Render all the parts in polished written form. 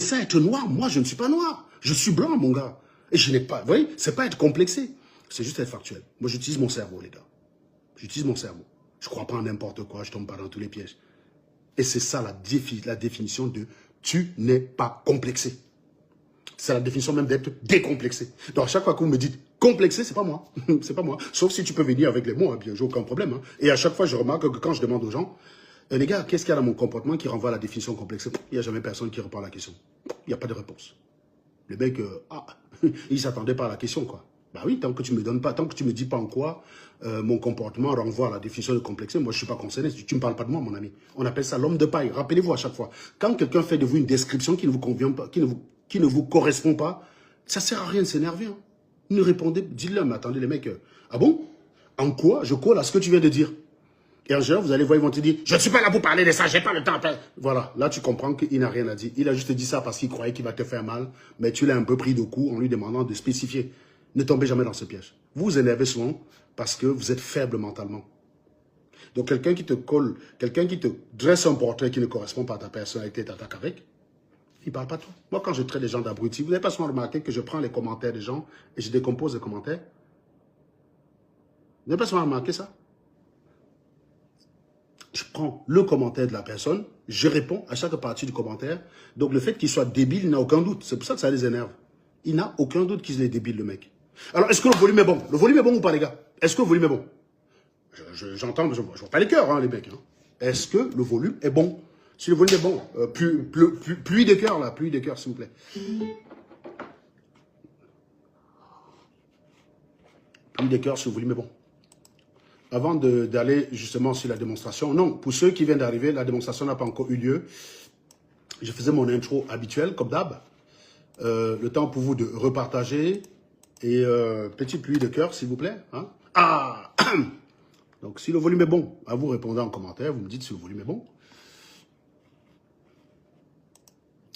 ça être noir. Moi, je ne suis pas noir. Je suis blanc, mon gars. Et je n'ai pas... Vous voyez, c'est pas être complexé. C'est juste être factuel. Moi, j'utilise mon cerveau, les gars. J'utilise mon cerveau. Je ne crois pas en n'importe quoi. Je ne tombe pas dans tous les pièges. Et c'est ça la définition de « tu n'es pas complexé ». C'est la définition même d'être décomplexé. Donc, à chaque fois que vous me dites « complexé », c'est pas moi. C'est pas moi. Sauf si tu peux venir avec les mots, hein, bien, j'ai aucun problème. Hein. Et à chaque fois, je remarque que quand je demande aux gens « les gars, qu'est-ce qu'il y a dans mon comportement qui renvoie à la définition complexée ?» Il n'y a jamais personne qui répond à la question. Il n'y a pas de réponse. Le mec, il s'attendait pas à la question, quoi. Bah oui, tant que tu me donnes pas, tant que tu me dis pas en quoi mon comportement renvoie à la définition de complexé, moi je suis pas concerné. Tu me parles pas de moi, mon ami. On appelle ça l'homme de paille. Rappelez-vous à chaque fois. Quand quelqu'un fait de vous une description qui ne vous convient pas, qui ne vous correspond pas, ça sert à rien de s'énerver. Hein. Ne répondez, dites-le, mais attendez les mecs, ah bon? En quoi je colle à ce que tu viens de dire? Et en général, vous allez voir, ils vont te dire, je ne suis pas là pour parler de ça, j'ai pas le temps. Voilà, là tu comprends qu'il n'a rien à dire. Il a juste dit ça parce qu'il croyait qu'il va te faire mal, mais tu l'as un peu pris de coup en lui demandant de spécifier. Ne tombez jamais dans ce piège. Vous vous énervez souvent parce que vous êtes faible mentalement. Donc quelqu'un qui te colle, quelqu'un qui te dresse un portrait qui ne correspond pas à ta personnalité, t'attaque avec, il ne parle pas de toi. Moi, quand je traite les gens d'abrutis, vous n'avez pas souvent remarqué que je prends les commentaires des gens et je décompose les commentaires? Vous n'avez pas souvent remarqué ça? Je prends le commentaire de la personne, je réponds à chaque partie du commentaire. Donc le fait qu'il soit débile, il n'a aucun doute. C'est pour ça que ça les énerve. Il n'a aucun doute qu'il est débile, le mec. Alors, est-ce que le volume est bon? Le volume est bon ou pas, les gars? Est-ce que le volume est bon? J'entends, je ne vois pas les cœurs, hein, les mecs. Hein. Est-ce que le volume est bon? Si le volume est bon, pluie de cœurs, là, pluie de cœurs, s'il vous plaît. Pluie de cœurs si le volume est bon. Avant d'aller justement sur la démonstration, non, pour ceux qui viennent d'arriver, la démonstration n'a pas encore eu lieu. Je faisais mon intro habituel, comme d'hab. Le temps pour vous de repartager. Et petite pluie de cœur, s'il vous plaît. Hein? Ah. Donc, si le volume est bon, à vous répondez en commentaire. Vous me dites si le volume est bon.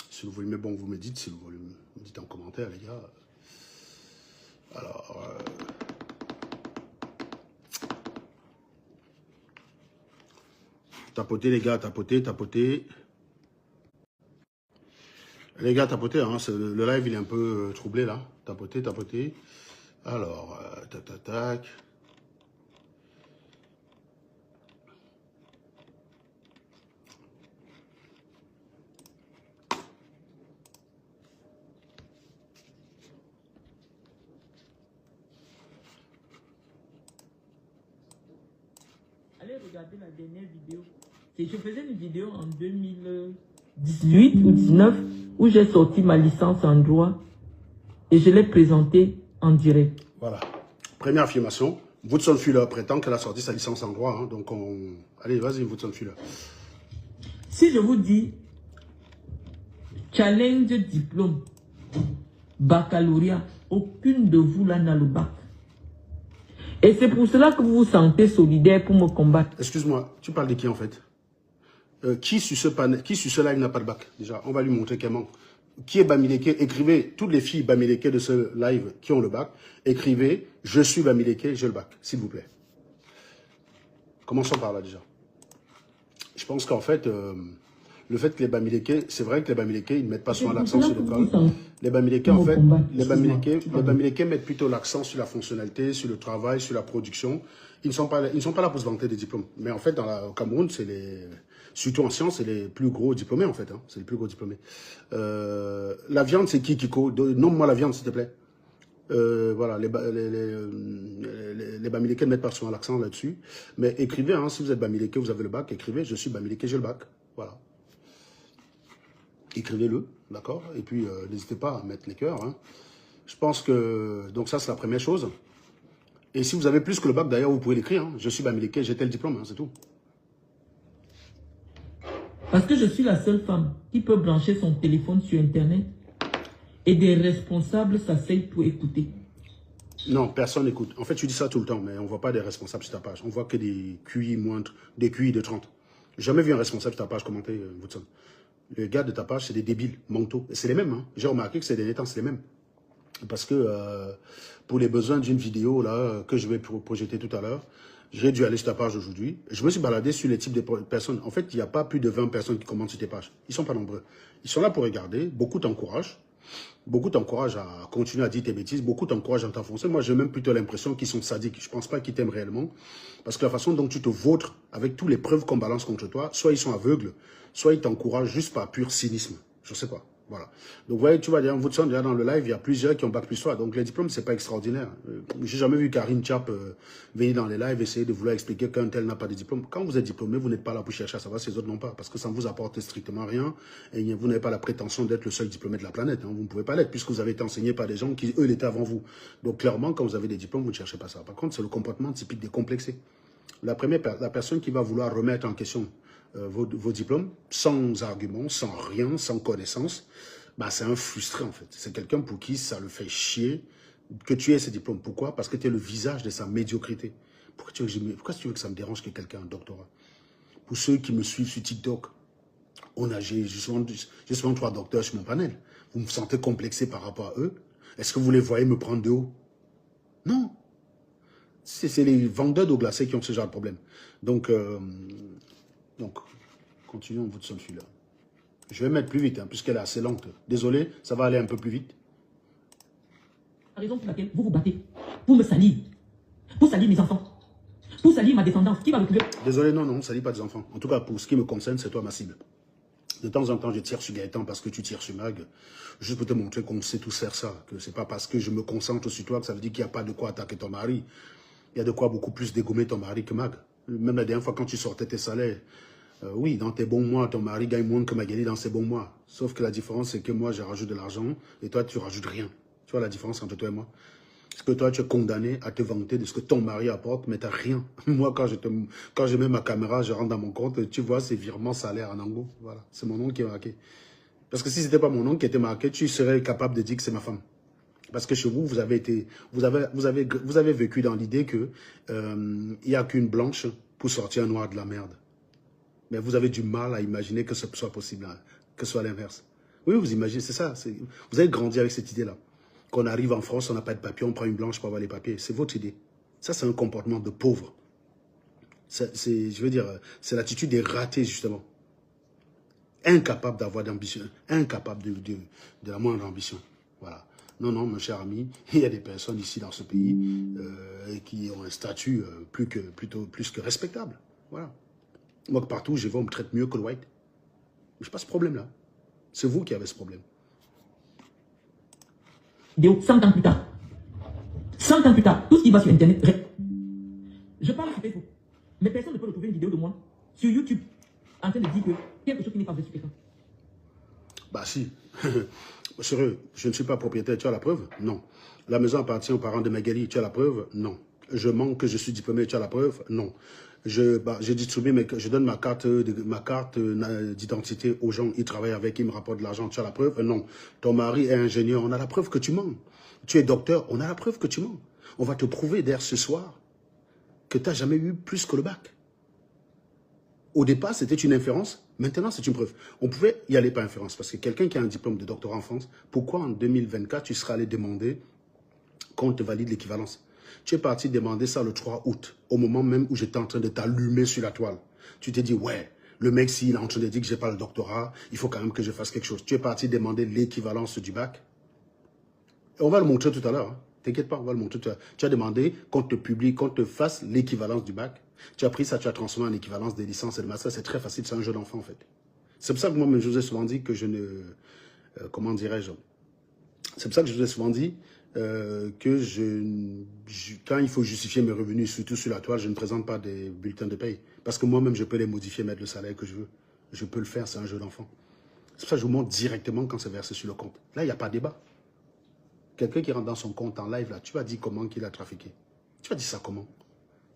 Si le volume est bon, vous me dites si le volume... Vous me dites en commentaire, les gars. Alors... Tapotez, les gars, tapotez, tapotez. Les gars, tapotez, hein, le live, il est un peu troublé, là. Tapotez, tapotez. Alors, tac, tac, tac. Allez regarder la dernière vidéo. Je faisais une vidéo en 2018 ou 19 où j'ai sorti ma licence en droit et je l'ai présentée en direct. Voilà. Première affirmation. Woodson Fuller prétend qu'elle a sorti sa licence en droit. Hein, donc, allez, vas-y, Woodson Fuller. Si je vous dis challenge diplôme, baccalauréat, aucune de vous là n'a le bac. Et c'est pour cela que vous vous sentez solidaire pour me combattre. Excuse-moi, tu parles de qui en fait? Qui sur ce live n'a pas de bac? Déjà, on va lui montrer qu'elle manque. Qui est Bamileke? Écrivez, toutes les filles Bamileke de ce live qui ont le bac, écrivez « Je suis Bamileke, j'ai le bac », s'il vous plaît. Commençons par là déjà. Je pense qu'en fait, le fait que les Bamileke, c'est vrai que les Bamileke, ils ne mettent pas souvent l'accent sur l'école. Les Bamileke, en fait, les Bamileke mettent plutôt l'accent sur la fonctionnalité, sur le travail, sur la production. Ils ne sont pas là pour se vanter des diplômes. Mais en fait, au Cameroun, surtout en sciences, c'est les plus gros diplômés, en fait. Hein. C'est les plus gros diplômés. La viande, c'est qui, Kiko? Nomme-moi la viande, s'il te plaît. Voilà, les Bamileke ne mettent pas souvent l'accent là-dessus. Mais écrivez, hein, si vous êtes Bamileke, vous avez le bac, écrivez « Je suis Bamileke, j'ai le bac ». Voilà. Écrivez-le, d'accord? Et puis, n'hésitez pas à mettre les cœurs. Hein. Je pense que... Donc ça, c'est la première chose. Et si vous avez plus que le bac, d'ailleurs, vous pouvez l'écrire. Hein. Je suis Bamileke, j'ai tel diplôme, hein, c'est tout. Parce que je suis la seule femme qui peut brancher son téléphone sur Internet et des responsables s'asseyent pour écouter. Non, personne n'écoute. En fait, tu dis ça tout le temps, mais on ne voit pas des responsables sur ta page. On voit que des QI moindres, des QI de 30. Jamais vu un responsable sur ta page commenter, Woodson. Les gars de ta page, c'est des débiles mentaux. C'est les mêmes. Hein. J'ai remarqué que c'est des temps, c'est les mêmes. Parce que pour les besoins d'une vidéo là que je vais projeter tout à l'heure, J'ai dû aller sur ta page aujourd'hui. Je me suis baladé sur les types de personnes. En fait, il n'y a pas plus de 20 personnes qui commentent sur tes pages. Ils ne sont pas nombreux. Ils sont là pour regarder. Beaucoup t'encouragent. Beaucoup t'encouragent à continuer à dire tes bêtises. Beaucoup t'encouragent à t'enfoncer. Moi, j'ai même plutôt l'impression qu'ils sont sadiques. Je ne pense pas qu'ils t'aiment réellement. Parce que la façon dont tu te vautres avec toutes les preuves qu'on balance contre toi, soit ils sont aveugles, soit ils t'encouragent juste par pur cynisme. Je ne sais pas. Voilà. Donc, vous voyez, tu vois, vous êtes déjà dans le live, il y a plusieurs qui ont bac plus 3. Donc, les diplômes, c'est pas extraordinaire. J'ai jamais vu Karine Tchap venir dans les lives essayer de vouloir expliquer qu'un tel n'a pas de diplôme. Quand vous êtes diplômé, vous n'êtes pas là pour chercher à savoir si les autres n'ont pas. Parce que ça ne vous apporte strictement rien. Et vous n'avez pas la prétention d'être le seul diplômé de la planète. Hein. Vous ne pouvez pas l'être puisque vous avez été enseigné par des gens qui, eux, l'étaient avant vous. Donc, clairement, quand vous avez des diplômes, vous ne cherchez pas ça. Par contre, c'est le comportement typique des complexés. La personne qui va vouloir remettre en question vos diplômes, sans argument, sans rien, sans connaissance, bah, c'est un frustré en fait. C'est quelqu'un pour qui ça le fait chier que tu aies ce diplôme. Pourquoi? Parce que tu es le visage de sa médiocrité. Pourquoi tu veux que ça me dérange que quelqu'un ait un doctorat? Pour ceux qui me suivent sur TikTok, j'ai souvent 3 docteurs sur mon panel. Vous me sentez complexé par rapport à eux? Est-ce que vous les voyez me prendre de haut? Non. C'est les vendeurs d'eau glacée qui ont ce genre de problème. Donc continuons votre seul fil là. Je vais mettre plus vite, hein, puisqu'elle est assez lente. Désolé, ça va aller un peu plus vite. La raison pour laquelle vous vous battez, pour me salir, pour salir mes enfants, pour salir ma descendance, qui va me trouver? Désolé, non, ça ne salit pas des enfants. En tout cas, pour ce qui me concerne, c'est toi ma cible. De temps en temps, je tire sur Gaëtan parce que tu tires sur Mag. Juste pour te montrer qu'on sait tous faire ça. Que c'est pas parce que je me concentre sur toi que ça veut dire qu'il n'y a pas de quoi attaquer ton mari. Il y a de quoi beaucoup plus dégommer ton mari que Mag. Même la dernière fois, quand tu sortais tes salaires, oui, dans tes bons mois, ton mari gagne moins que Magali dans ses bons mois. Sauf que la différence, c'est que moi, je rajoute de l'argent et toi, tu rajoutes rien. Tu vois la différence entre toi et moi? Parce que toi, tu es condamné à te vanter de ce que ton mari apporte, mais tu n'as rien. Moi, quand je mets ma caméra, je rentre dans mon compte, tu vois, c'est virement salaire en Ango. Voilà, c'est mon nom qui est marqué. Parce que si ce n'était pas mon nom qui était marqué, tu serais capable de dire que c'est ma femme. Parce que chez vous, vous avez vécu dans l'idée que il n'y a qu'une blanche pour sortir un noir de la merde. Mais vous avez du mal à imaginer que ce soit possible, hein, que ce soit l'inverse. Oui, vous imaginez, c'est ça. Vous avez grandi avec cette idée-là. Qu'on arrive en France, on n'a pas de papier, on prend une blanche pour avoir les papiers. C'est votre idée. Ça, c'est un comportement de pauvre. Je veux dire, c'est l'attitude des ratés, justement. Incapable d'avoir d'ambition, incapable de la moindre ambition. Voilà. Non, mon cher ami, il y a des personnes ici dans ce pays qui ont un statut plus que respectable. Voilà. Moi, partout où je vais, on me traite mieux que le white. Je n'ai pas ce problème-là. C'est vous qui avez ce problème. 100 ans plus tard. 100 ans plus tard, tout ce qui va sur Internet. Je parle sur Facebook. Mais personne ne peut retrouver une vidéo de moi sur YouTube en train de dire que quelque chose qui n'est pas vrai sur quelqu'un. Bah si. Sérieux, je ne suis pas propriétaire, tu as la preuve? Non. La maison appartient aux parents de Magali, tu as la preuve? Non. Je manque que je suis diplômé, tu as la preuve? Non. Je distribue, je donne ma carte d'identité aux gens, ils travaillent avec, ils me rapportent de l'argent, tu as la preuve? Non. Ton mari est ingénieur, on a la preuve que tu mens. Tu es docteur, on a la preuve que tu mens. On va te prouver d'ailleurs ce soir que tu n'as jamais eu plus que le bac. Au départ, c'était une inférence, maintenant c'est une preuve. On pouvait y aller par inférence, parce que quelqu'un qui a un diplôme de doctorat en France, pourquoi en 2024 tu seras allé demander qu'on te valide l'équivalence? Tu es parti demander ça le 3 août, au moment même où j'étais en train de t'allumer sur la toile. Tu t'es dit, ouais, le mec, s'il est en train de dire que je n'ai pas le doctorat, il faut quand même que je fasse quelque chose. Tu es parti demander l'équivalence du bac. Et on va le montrer tout à l'heure. Hein. T'inquiète pas, on va le montrer tout à l'heure. Tu as demandé qu'on te publie, qu'on te fasse l'équivalence du bac. Tu as pris ça, tu as transformé en équivalence des licences et de master. C'est très facile, c'est un jeu d'enfant en fait. C'est pour ça que moi, je vous ai souvent dit que je ne... comment dirais-je? C'est pour ça que je vous ai souvent dit que quand il faut justifier mes revenus, surtout sur la toile, je ne présente pas des bulletins de paye. Parce que moi-même, je peux les modifier, mettre le salaire que je veux. Je peux le faire, c'est un jeu d'enfant. C'est pour ça que je vous montre directement quand c'est versé sur le compte. Là, il n'y a pas de débat. Quelqu'un qui rentre dans son compte en live, là, tu vas dire comment qu'il a trafiqué. Tu vas dire ça comment?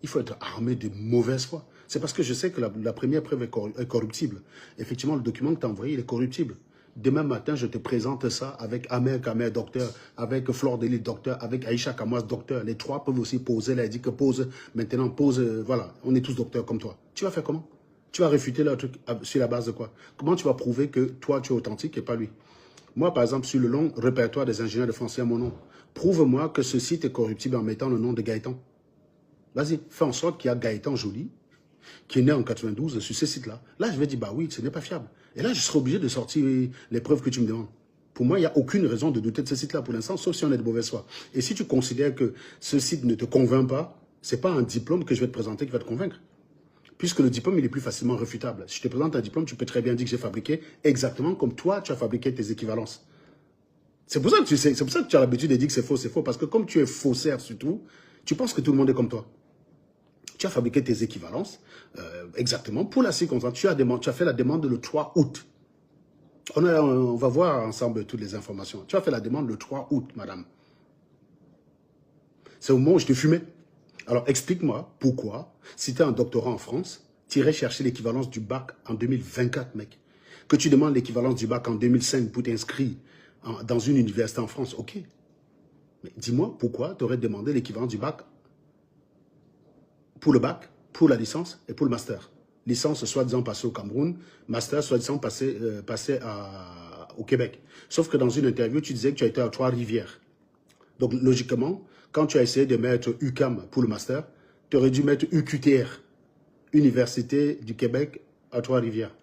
Il faut être armé de mauvaise foi. C'est parce que je sais que la première preuve est corruptible. Effectivement, le document que tu as envoyé, il est corruptible. Demain matin, je te présente ça avec Amer Kamer, docteur, avec Flore Deli, docteur, avec Aïcha Kamoas, docteur. Les trois peuvent aussi poser. Là, il dit que pose, maintenant, pose, voilà, on est tous docteurs comme toi. Tu vas faire comment? Tu vas réfuter le truc sur la base de quoi? Comment tu vas prouver que toi, tu es authentique et pas lui? Moi, par exemple, sur le long répertoire des ingénieurs de France, il y a mon nom. Prouve-moi que ce site est corruptible en mettant le nom de Gaëtan. Vas-y, fais en sorte qu'il y a Gaëtan Joly, qui est né en 92 sur ce site-là. Là, je vais dire, bah oui, ce n'est pas fiable. Et là, je serai obligé de sortir les preuves que tu me demandes. Pour moi, il n'y a aucune raison de douter de ce site-là pour l'instant, sauf si on est de mauvaise foi. Et si tu considères que ce site ne te convainc pas, ce n'est pas un diplôme que je vais te présenter qui va te convaincre. Puisque le diplôme, il est plus facilement réfutable. Si je te présente un diplôme, tu peux très bien dire que j'ai fabriqué exactement comme toi, tu as fabriqué tes équivalences. C'est pour ça que tu as l'habitude de dire que c'est faux. Parce que comme tu es faussaire surtout, tu penses que tout le monde est comme toi. Tu as fabriqué tes équivalences exactement pour la circonstance. Tu as fait la demande le 3 août. On va voir ensemble toutes les informations. Tu as fait la demande le 3 août, madame. C'est au moment où je te fumais. Alors, explique-moi pourquoi, si tu es un doctorat en France, tu irais chercher l'équivalence du bac en 2024, mec. Que tu demandes l'équivalence du bac en 2005 pour t'inscrire dans une université en France, ok. Mais dis-moi pourquoi tu aurais demandé l'équivalence du bac pour le bac, pour la licence et pour le master. Licence, soi-disant, passée au Cameroun. Master, soi-disant, passé au Québec. Sauf que dans une interview, tu disais que tu as été à Trois-Rivières. Donc, logiquement, quand tu as essayé de mettre UQAM pour le master, tu aurais dû mettre UQTR, Université du Québec à Trois-Rivières.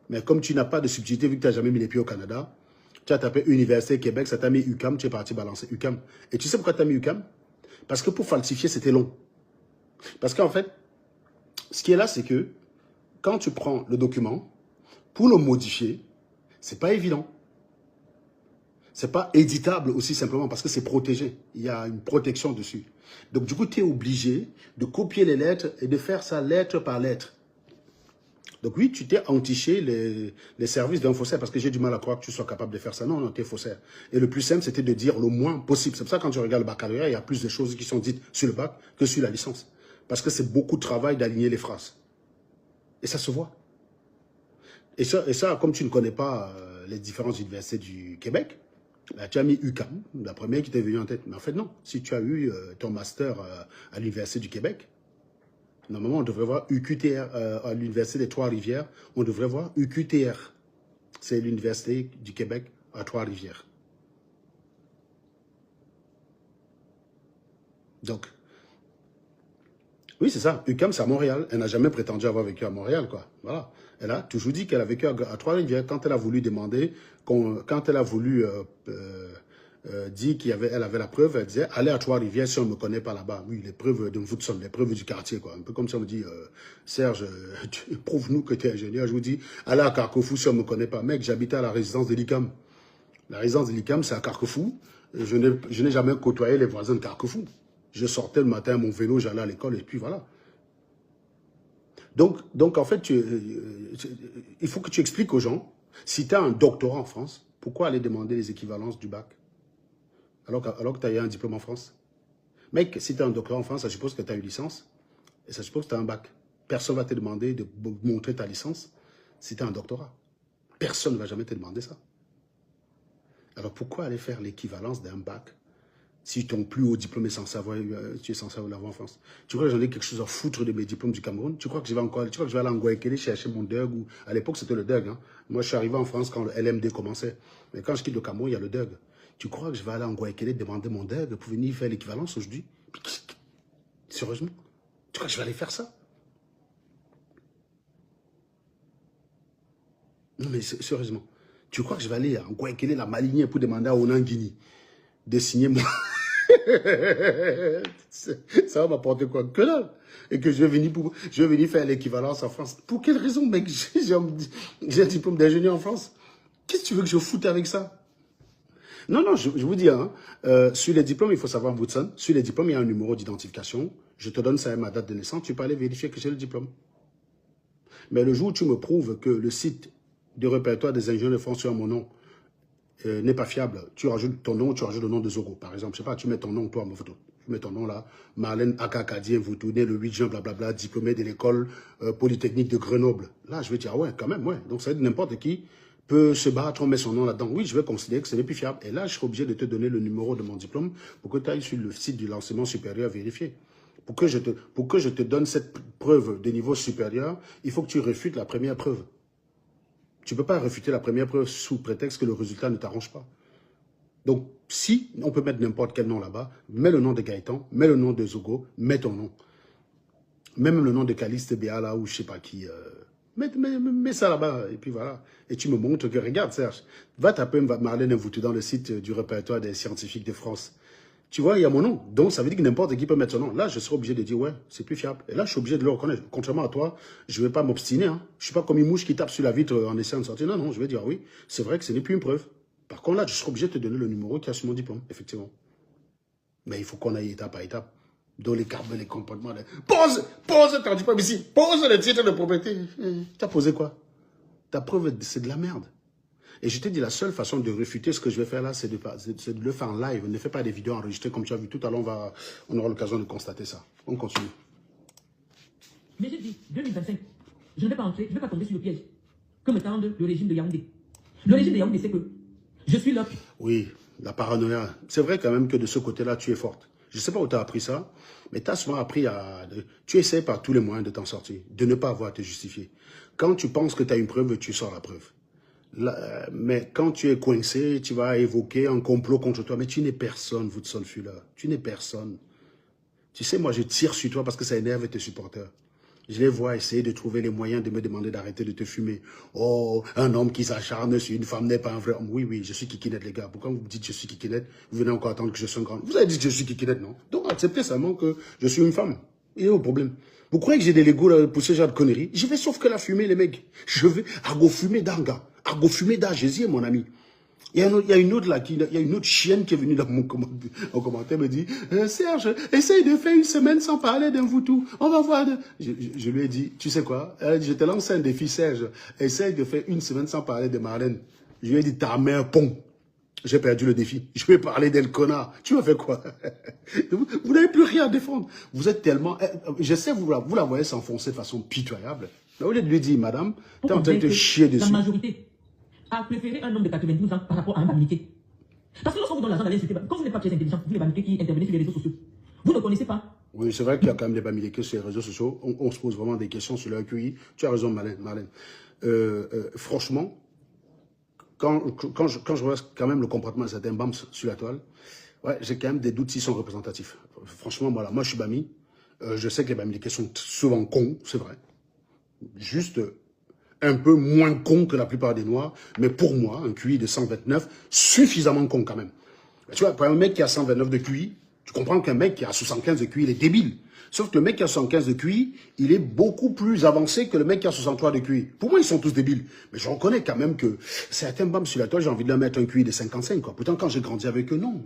Mais comme tu n'as pas de subtilité, vu que tu n'as jamais mis les pieds au Canada, tu as tapé Université Québec, ça t'a mis UQAM, tu es parti balancer UQAM. Et tu sais pourquoi tu as mis UQAM? Parce que pour falsifier, c'était long. Parce qu'en fait, ce qui est là, c'est que quand tu prends le document, pour le modifier, c'est pas évident. C'est pas éditable aussi simplement parce que c'est protégé. Il y a une protection dessus. Donc du coup, tu es obligé de copier les lettres et de faire ça lettre par lettre. Donc oui, tu t'es entiché les services d'un faussaire parce que j'ai du mal à croire que tu sois capable de faire ça. Non, non, tu es faussaire. Et le plus simple, c'était de dire le moins possible. C'est pour ça que quand tu regardes le baccalauréat, il y a plus de choses qui sont dites sur le bac que sur la licence. Parce que c'est beaucoup de travail d'aligner les phrases. Et ça se voit. Et ça comme tu ne connais pas les différentes universités du Québec, là, tu as mis UQAM, la première qui t'est venue en tête. Mais en fait, non. Si tu as eu ton master à l'Université du Québec, normalement, on devrait voir UQTR à l'Université des Trois-Rivières. On devrait voir UQTR. C'est l'Université du Québec à Trois-Rivières. Donc, oui, c'est ça. UQAM, c'est à Montréal. Elle n'a jamais prétendu avoir vécu à Montréal, quoi. Voilà. Elle a toujours dit qu'elle a vécu à Trois-Rivières. Quand elle a voulu demander, quand elle a voulu dire qu'elle avait la preuve, elle disait, allez à Trois-Rivières si on ne me connaît pas là-bas. Oui, les preuves de Woodson, les preuves du quartier, quoi. Un peu comme si on me dit, Serge, prouve-nous que tu es ingénieur. Je vous dis, allez à Carquefou si on ne me connaît pas. Mec, j'habitais à la résidence de l'ICAM. La résidence de l'ICAM, c'est à Carquefou. Je n'ai jamais côtoyé les voisins de Carquefou. Je sortais le matin à mon vélo, j'allais à l'école et puis voilà. Donc en fait, il faut que tu expliques aux gens, si tu as un doctorat en France, pourquoi aller demander les équivalences du bac alors que tu as eu un diplôme en France? Mec, si tu as un doctorat en France, ça suppose que tu as une licence et ça suppose que tu as un bac. Personne ne va te demander de montrer ta licence si tu as un doctorat. Personne ne va jamais te demander ça. Alors pourquoi aller faire l'équivalence d'un bac si ton plus haut diplôme est censé avoir, tu es censé l'avoir en France? Tu crois que j'en ai quelque chose à foutre de mes diplômes du Cameroun? Tu crois que je vais aller en Guayaquil chercher mon DUG ou à l'époque c'était le DUG. Hein? Moi je suis arrivé en France quand le LMD commençait. Mais quand je quitte le Cameroun, il y a le DUG. Tu crois que je vais aller en Guayaquil demander mon DUG pour venir faire l'équivalence aujourd'hui? Sérieusement? Tu crois que je vais aller faire ça? Non mais sérieusement. Tu crois que je vais aller en Guayaquil la m'aligner pour demander à Onan Guinée de signer mon... Ça va m'apporter quoi? Que là. Et que je vais venir faire l'équivalence en France. Pour quelle raison, mec? J'ai un diplôme d'ingénieur en France. Qu'est-ce que tu veux que je foute avec ça? Non, non, je vous dis, hein, sur les diplômes, il faut savoir, Woodson, sur les diplômes, il y a un numéro d'identification. Je te donne ça et ma date de naissance, tu peux aller vérifier que j'ai le diplôme. Mais le jour où tu me prouves que le site de répertoire des ingénieurs de France sur mon nom n'est pas fiable, tu rajoutes ton nom, tu rajoutes le nom de Zogo. Par exemple, je sais pas, tu mets ton nom, toi, à ma photo. Tu mets ton nom là, Marlène Akakadien, vous tournez le 8 juin, blablabla, diplômé de l'école polytechnique de Grenoble. Là, je vais dire, ah ouais, quand même, ouais. Donc, ça veut dire n'importe qui peut se battre, on met son nom là-dedans. Oui, je vais considérer que ce n'est plus fiable. Et là, je serai obligé de te donner le numéro de mon diplôme pour que tu ailles sur le site de l'enseignement supérieur vérifier. Pour que je te donne cette preuve de niveau supérieur, il faut que tu réfutes la première preuve. Tu ne peux pas réfuter la première preuve sous prétexte que le résultat ne t'arrange pas. Donc, si on peut mettre n'importe quel nom là-bas, mets le nom de Gaëtan, mets le nom de Zogo, mets ton nom. Même le nom de Caliste Béa, là, ou je sais pas qui... mets ça là-bas, et puis voilà. Et tu me montres que, regarde Serge, va taper Marlène Mvoutou dans le site du répertoire des scientifiques de France. Tu vois, il y a mon nom. Donc, ça veut dire que n'importe qui peut mettre son nom. Là, je serai obligé de dire, ouais, c'est plus fiable. Et là, je suis obligé de le reconnaître. Contrairement à toi, je ne vais pas m'obstiner. Hein. Je ne suis pas comme une mouche qui tape sur la vitre en essayant de sortir. Non, non, je vais dire, oui, c'est vrai que ce n'est plus une preuve. Par contre, là, je serai obligé de te donner le numéro qui a sur mon diplôme, effectivement. Mais il faut qu'on aille étape par étape. Dans les cartes, les comportements. Pose ton diplôme ici. Pose le titre de propriété. Tu as posé quoi? Ta preuve, c'est de la merde. Et je te dis, la seule façon de réfuter ce que je vais faire là, c'est de le faire en live. Ne fais pas des vidéos enregistrées comme tu as vu tout à l'heure. On aura l'occasion de constater ça. On continue. Mais j'ai dit, 2025, je ne vais pas entrer, je ne vais pas tomber sur le piège que me tende le régime de Yaoundé. Le régime de Yaoundé, c'est que je suis là. Oui, la paranoïa. C'est vrai quand même que de ce côté-là, tu es forte. Je ne sais pas où tu as appris ça, mais tu as souvent appris à... Tu essaies par tous les moyens de t'en sortir, de ne pas avoir à te justifier. Quand tu penses que tu as une preuve, tu sors la preuve. Là, mais quand tu es coincé, tu vas évoquer un complot contre toi. Mais tu n'es personne, vous de Solfula. Tu n'es personne. Tu sais, moi, je tire sur toi parce que ça énerve tes supporters. Je les vois essayer de trouver les moyens de me demander d'arrêter de te fumer. Oh, un homme qui s'acharne sur une femme n'est pas un vrai homme. Oui, oui, je suis Kikinet, les gars. Pourquoi vous me dites que je suis Kikinet? Vous venez encore attendre que je sois un grand. Vous avez dit que je suis Kikinet, non? Donc, acceptez seulement que je suis une femme. Il y a un problème. Vous croyez que j'ai des Legos pour ce genre de conneries? Je vais sauf que la fumer, les mecs. Je vais argo fumer d'anga. Argo fumer d'Agésier, mon ami. Il y a une autre là, il y a une autre chienne qui est venue dans mon commentaire, me dit Serge, essaye de faire une semaine sans parler d'un Mvoutou. On va voir. Je lui ai dit, tu sais quoi? Je te lance un défi, Serge. Essaye de faire une semaine sans parler de Marlène. Je lui ai dit, ta mère, pont. J'ai perdu le défi. Je vais parler d'elle, connard. Tu m'as fait quoi? Vous n'avez plus rien à défendre. Vous êtes tellement... Je sais, vous la voyez s'enfoncer de façon pitoyable. Mais au lieu de lui dire, madame, tu es en train de te chier dessus. La majorité a préféré un homme de 92 ans par rapport à un bamileke. Parce que lorsqu'on vous donne l'argent d'aller insulter, quand vous n'êtes pas très intelligent, vous les bamileke qui intervenez sur les réseaux sociaux, vous ne connaissez pas. Oui, c'est vrai qu'il y a quand même des bamileke sur les réseaux sociaux. On se pose vraiment des questions sur leur QI. Tu as raison, Marlène. Franchement, quand je vois quand même le comportement de certains bams sur la toile, ouais, j'ai quand même des doutes s'ils sont représentatifs. Franchement, voilà, moi je suis bami. Je sais que les bamileke sont souvent cons, c'est vrai. Juste un peu moins con que la plupart des Noirs, mais pour moi, un QI de 129, suffisamment con quand même. Tu vois, pour un mec qui a 129 de QI, tu comprends qu'un mec qui a 75 de QI, il est débile. Sauf que le mec qui a 75 de QI, il est beaucoup plus avancé que le mec qui a 63 de QI. Pour moi, ils sont tous débiles. Mais je reconnais quand même que certains bams sur la toile, j'ai envie de leur mettre un QI de 55, quoi. Pourtant, quand j'ai grandi avec eux, non.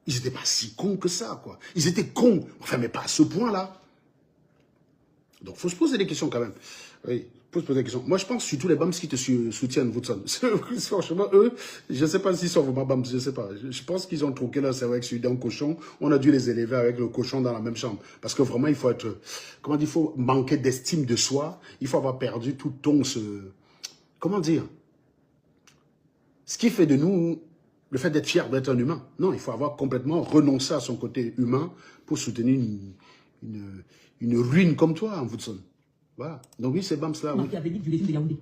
Ils n'étaient pas si cons que ça, quoi. Ils étaient cons. Enfin, mais pas à ce point-là. Donc, il faut se poser des questions quand même. Oui, faut se poser des questions. Moi, je pense surtout les bams qui te soutiennent, Woodson. Franchement, eux, je ne sais pas s'ils sont vraiment bams, je ne sais pas. Je pense qu'ils ont troqué leur cerveau avec celui d'un cochon. On a dû les élever avec le cochon dans la même chambre. Parce que vraiment, il faut être... Comment dire, il faut manquer d'estime de soi. Il faut avoir perdu tout ton... Comment dire? Ce qui fait de nous... Le fait d'être fier d'être un humain. Non, il faut avoir complètement renoncé à son côté humain pour soutenir une ruine comme toi, Woodson. Voilà. Donc oui, c'est Bams là. Oui. Qui avait dit du régime de Yaoundé.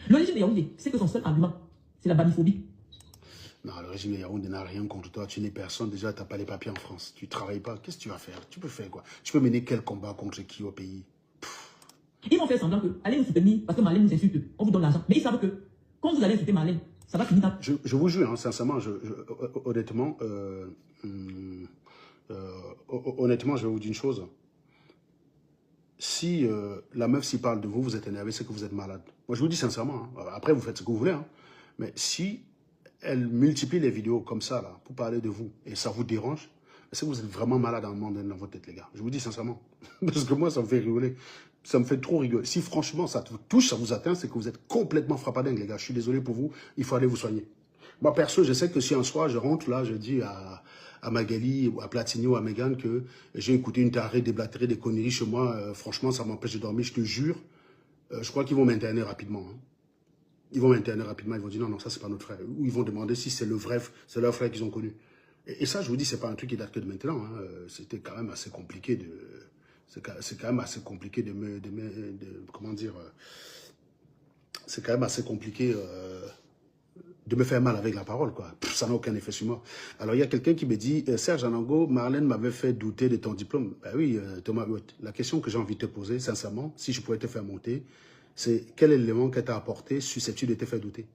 Le régime de Yaoundé, c'est que son seul argument, c'est la bamiphobie. Non, le régime de Yaoundé n'a rien contre toi. Tu n'es personne. Déjà, tu n'as pas les papiers en France. Tu ne travailles pas. Qu'est-ce que tu vas faire? Tu peux faire quoi? Tu peux mener quel combat contre qui au pays? Ils vont faire semblant que allez nous soutenir parce que Marlène nous insulte. On vous donne l'argent. Mais ils savent que quand vous allez insulter Marlène, ça va finir. Je vous jure, hein, sincèrement, honnêtement, honnêtement, je vais vous dire une chose. Si la meuf s'y parle de vous, vous êtes énervé, c'est que vous êtes malade. Moi, je vous dis sincèrement. Hein. Après, vous faites ce que vous voulez. Hein. Mais si elle multiplie les vidéos comme ça, là, pour parler de vous, et ça vous dérange, c'est que vous êtes vraiment malade dans votre tête, les gars. Je vous dis sincèrement. Parce que moi, ça me fait rigoler. Ça me fait trop rigoler. Si franchement, ça vous touche, ça vous atteint, c'est que vous êtes complètement frappadingue, les gars. Je suis désolé pour vous. Il faut aller vous soigner. Moi, perso, je sais que si un soir, je rentre là, je dis à Magali, à Platini ou à Megan que j'ai écouté une tarée déblatérer des conneries chez moi. Franchement, ça m'empêche de dormir, je te jure. Je crois qu'ils vont m'interner rapidement. Hein. Ils vont m'interner rapidement. Ils vont dire non, non, ça, c'est pas notre frère. Ou ils vont demander si c'est leur frère qu'ils ont connu. Et ça, je vous dis, c'est pas un truc qui date que de maintenant. Hein. C'était quand même assez compliqué de... C'est quand même assez compliqué de comment dire... c'est quand même assez compliqué de me faire mal avec la parole, quoi. Ça n'a aucun effet sur moi. Alors, il y a quelqu'un qui me dit, Serge Anango, Marlène m'avait fait douter de ton diplôme. Ben oui, Thomas Huot, la question que j'ai envie de te poser, sincèrement, si je pouvais te faire monter, c'est quel élément qu'elle t'a apporté susceptible de te faire douter?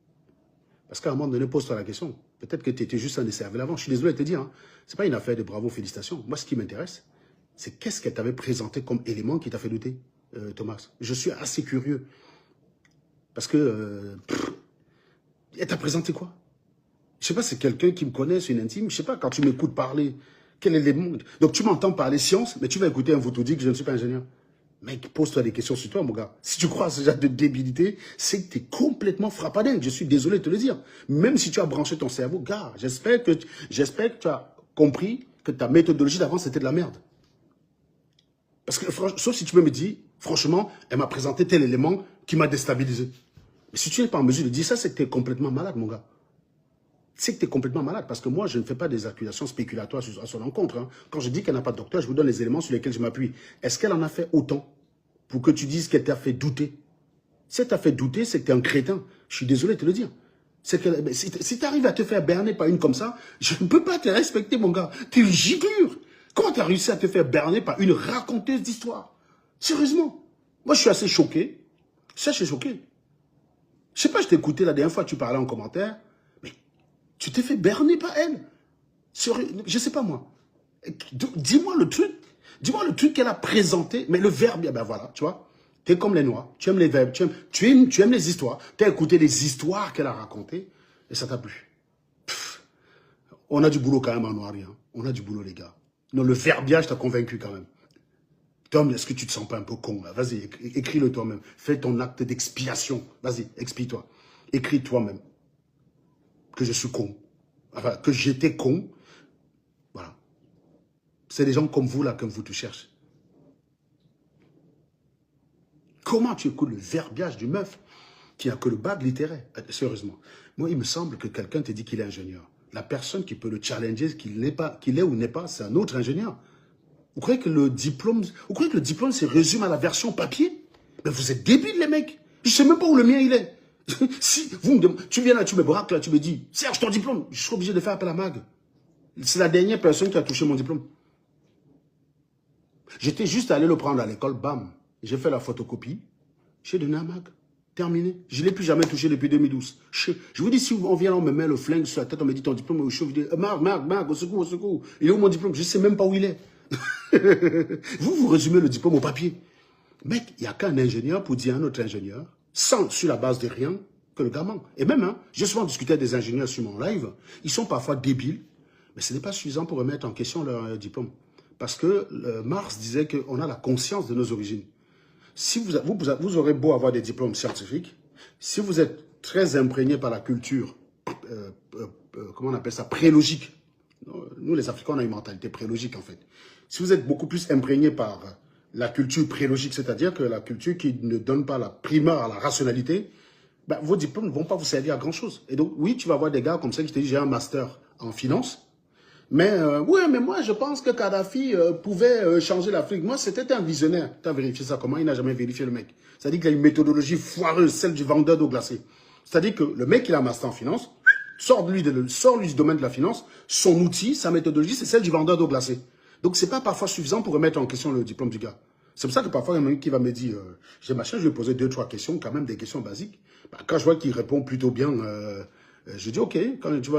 Parce qu'à un moment donné, pose-toi la question. Peut-être que tu étais juste un desservi avant. Je suis désolé de te dire, hein. Ce n'est pas une affaire de bravo, félicitations. Moi, ce qui m'intéresse, c'est qu'est-ce qu'elle t'avait présenté comme élément qui t'a fait douter, Thomas. Je suis assez curieux. Parce que... elle t'a présenté quoi? Je sais pas, c'est quelqu'un qui me connaît, c'est une intime. Je sais pas, quand tu m'écoutes parler, quel élément... Donc tu m'entends parler science, mais tu vas écouter un voto-dit que je ne suis pas ingénieur. Mec, pose-toi des questions sur toi, mon gars. Si tu crois à ce genre de débilité, c'est que tu es complètement frappadingue. Je suis désolé de te le dire. Même si tu as branché ton cerveau, gars, j'espère que tu as compris que ta méthodologie d'avant, c'était de la merde. Parce que, sauf si tu peux me dire, franchement, elle m'a présenté tel élément qui m'a déstabilisé. Mais si tu n'es pas en mesure de dire ça, c'est que tu es complètement malade, mon gars. C'est que tu es complètement malade. Parce que moi, je ne fais pas des accusations spéculatoires à son encontre. Hein. Quand je dis qu'elle n'a pas de docteur, je vous donne les éléments sur lesquels je m'appuie. Est-ce qu'elle en a fait autant pour que tu dises qu'elle t'a fait douter? Si elle t'a fait douter, c'est que tu es un crétin. Je suis désolé de te le dire. Si tu arrives à te faire berner par une comme ça, je ne peux pas te respecter, mon gars. Tu es une gigure. Comment tu as réussi à te faire berner par une raconteuse d'histoire? Sérieusement. Moi, je suis assez choqué. Ça, je suis choqué. Je sais pas, je t'ai écouté la dernière fois, tu parlais en commentaire, mais tu t'es fait berner par elle. Je sais pas moi. Dis-moi le truc qu'elle a présenté, mais le verbe, ben voilà, tu vois. Tu es comme les Noirs, tu aimes les verbes, tu aimes les histoires. Tu as écouté les histoires qu'elle a racontées et ça t'a plu. On a du boulot quand même en noir, hein. On a du boulot, les gars. Non, le verbiage t'a convaincu quand même. Tom, est-ce que tu te sens pas un peu con là? Vas-y, écris-le toi-même. Fais ton acte d'expiation. Vas-y, explie-toi. Écris toi-même. Que je suis con. Enfin, que j'étais con. Voilà. C'est des gens comme vous là que vous te cherchez. Comment tu écoutes le verbiage du meuf qui n'a que le bac littéraire? Sérieusement. Moi, il me semble que quelqu'un te dit qu'il est ingénieur. La personne qui peut le challenger, qu'il est ou n'est pas, c'est un autre ingénieur. Vous croyez que le diplôme se résume à la version papier? Mais vous êtes débiles, les mecs. Je ne sais même pas où le mien il est. Si tu viens là, tu me braques là, tu me dis, Serge, ton diplôme, je suis obligé de faire appel à Mag. C'est la dernière personne qui a touché mon diplôme. J'étais juste allé le prendre à l'école, bam. J'ai fait la photocopie. J'ai donné à Mag. Terminé. Je ne l'ai plus jamais touché depuis 2012. Je vous dis, si on vient, on me met le flingue sur la tête, on me dit ton diplôme, je dis, Mag, au secours, au secours. Il est où mon diplôme? Je ne sais même pas où il est. Vous résumez le diplôme au papier. Mec, il n'y a qu'un ingénieur pour dire à un autre ingénieur, sans sur la base de rien, que le gars ment. Et même, hein, j'ai souvent discuté avec des ingénieurs sur mon live, ils sont parfois débiles, mais ce n'est pas suffisant pour remettre en question leur diplôme. Parce que Marx disait qu'on a la conscience de nos origines. Si vous aurez beau avoir des diplômes scientifiques, si vous êtes très imprégné par la culture, comment on appelle ça, prélogique. Nous, les Africains, on a une mentalité prélogique, en fait. Si vous êtes beaucoup plus imprégné par la culture prélogique, c'est-à-dire que la culture qui ne donne pas la primeur à la rationalité, ben, vos diplômes ne vont pas vous servir à grand-chose. Et donc, oui, tu vas voir des gars comme ça qui te disent, j'ai un master en finance, mais ouais, mais moi, je pense que Kadhafi pouvait changer l'Afrique. Moi, c'était un visionnaire. Tu as vérifié ça comment? Il n'a jamais vérifié le mec. C'est-à-dire qu'il a une méthodologie foireuse, celle du vendeur d'eau glacée. C'est-à-dire que le mec, il a un master en finance, sort-lui du domaine de la finance, son outil, sa méthodologie, c'est celle du vendeur d'eau glacée. Donc, ce n'est pas parfois suffisant pour remettre en question le diplôme du gars. C'est pour ça que parfois, il y a un mec qui va me dire, j'ai machin, je vais poser 2-3 questions, quand même des questions basiques. Bah, quand je vois qu'il répond plutôt bien, je dis OK. Quand je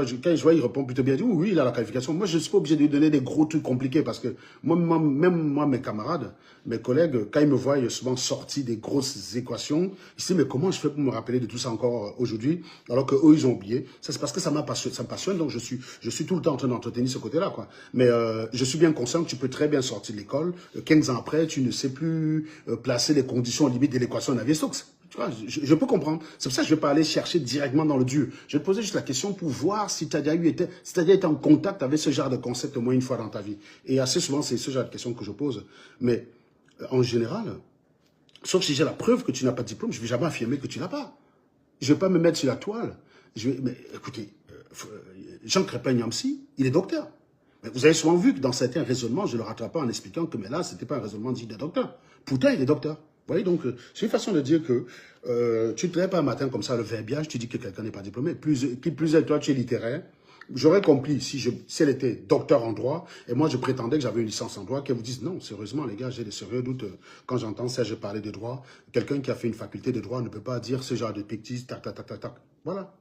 vois il répond plutôt bien, je dis oui, il a la qualification. Moi, je ne suis pas obligé de lui donner des gros trucs compliqués parce que même moi, mes camarades, mes collègues, quand ils me voient, ils sont souvent sortis des grosses équations. Ils se disent, mais comment je fais pour me rappeler de tout ça encore aujourd'hui alors qu'eux, ils ont oublié. Ça, c'est parce que ça me passionne, donc je suis tout le temps en train d'entretenir ce côté-là, quoi. Mais je suis bien conscient que tu peux très bien sortir de l'école. 15 ans après, tu ne sais plus placer les conditions limites de l'équation de Navier-Stokes. Tu vois, je peux comprendre. C'est pour ça que je ne vais pas aller chercher directement dans le dur. Je vais te poser juste la question pour voir si tu as déjà été en contact avec ce genre de concept au moins une fois dans ta vie. Et assez souvent, c'est ce genre de questions que je pose. Mais en général, sauf si j'ai la preuve que tu n'as pas de diplôme, je ne vais jamais affirmer que tu n'as pas. Je ne vais pas me mettre sur la toile. Mais écoutez, Jean Crépin-Niamsi, il est docteur. Mais vous avez souvent vu que dans certains raisonnements, je le rattrape pas en expliquant que mais là, ce n'était pas un raisonnement dit de docteur. Pourtant, il est docteur. voyez, donc, c'est une façon de dire que tu ne te lèves pas un matin comme ça, le verbiage, tu dis que quelqu'un n'est pas diplômé. Plus est, toi, tu es littéraire. J'aurais compris si elle était docteur en droit, et moi, je prétendais que j'avais une licence en droit, qu'elle vous dise, non, sérieusement, les gars, j'ai des sérieux doutes. Quand j'entends Serge parler de droit, quelqu'un qui a fait une faculté de droit ne peut pas dire ce genre de bêtises, tac, tac, tac, tac, tac. Voilà.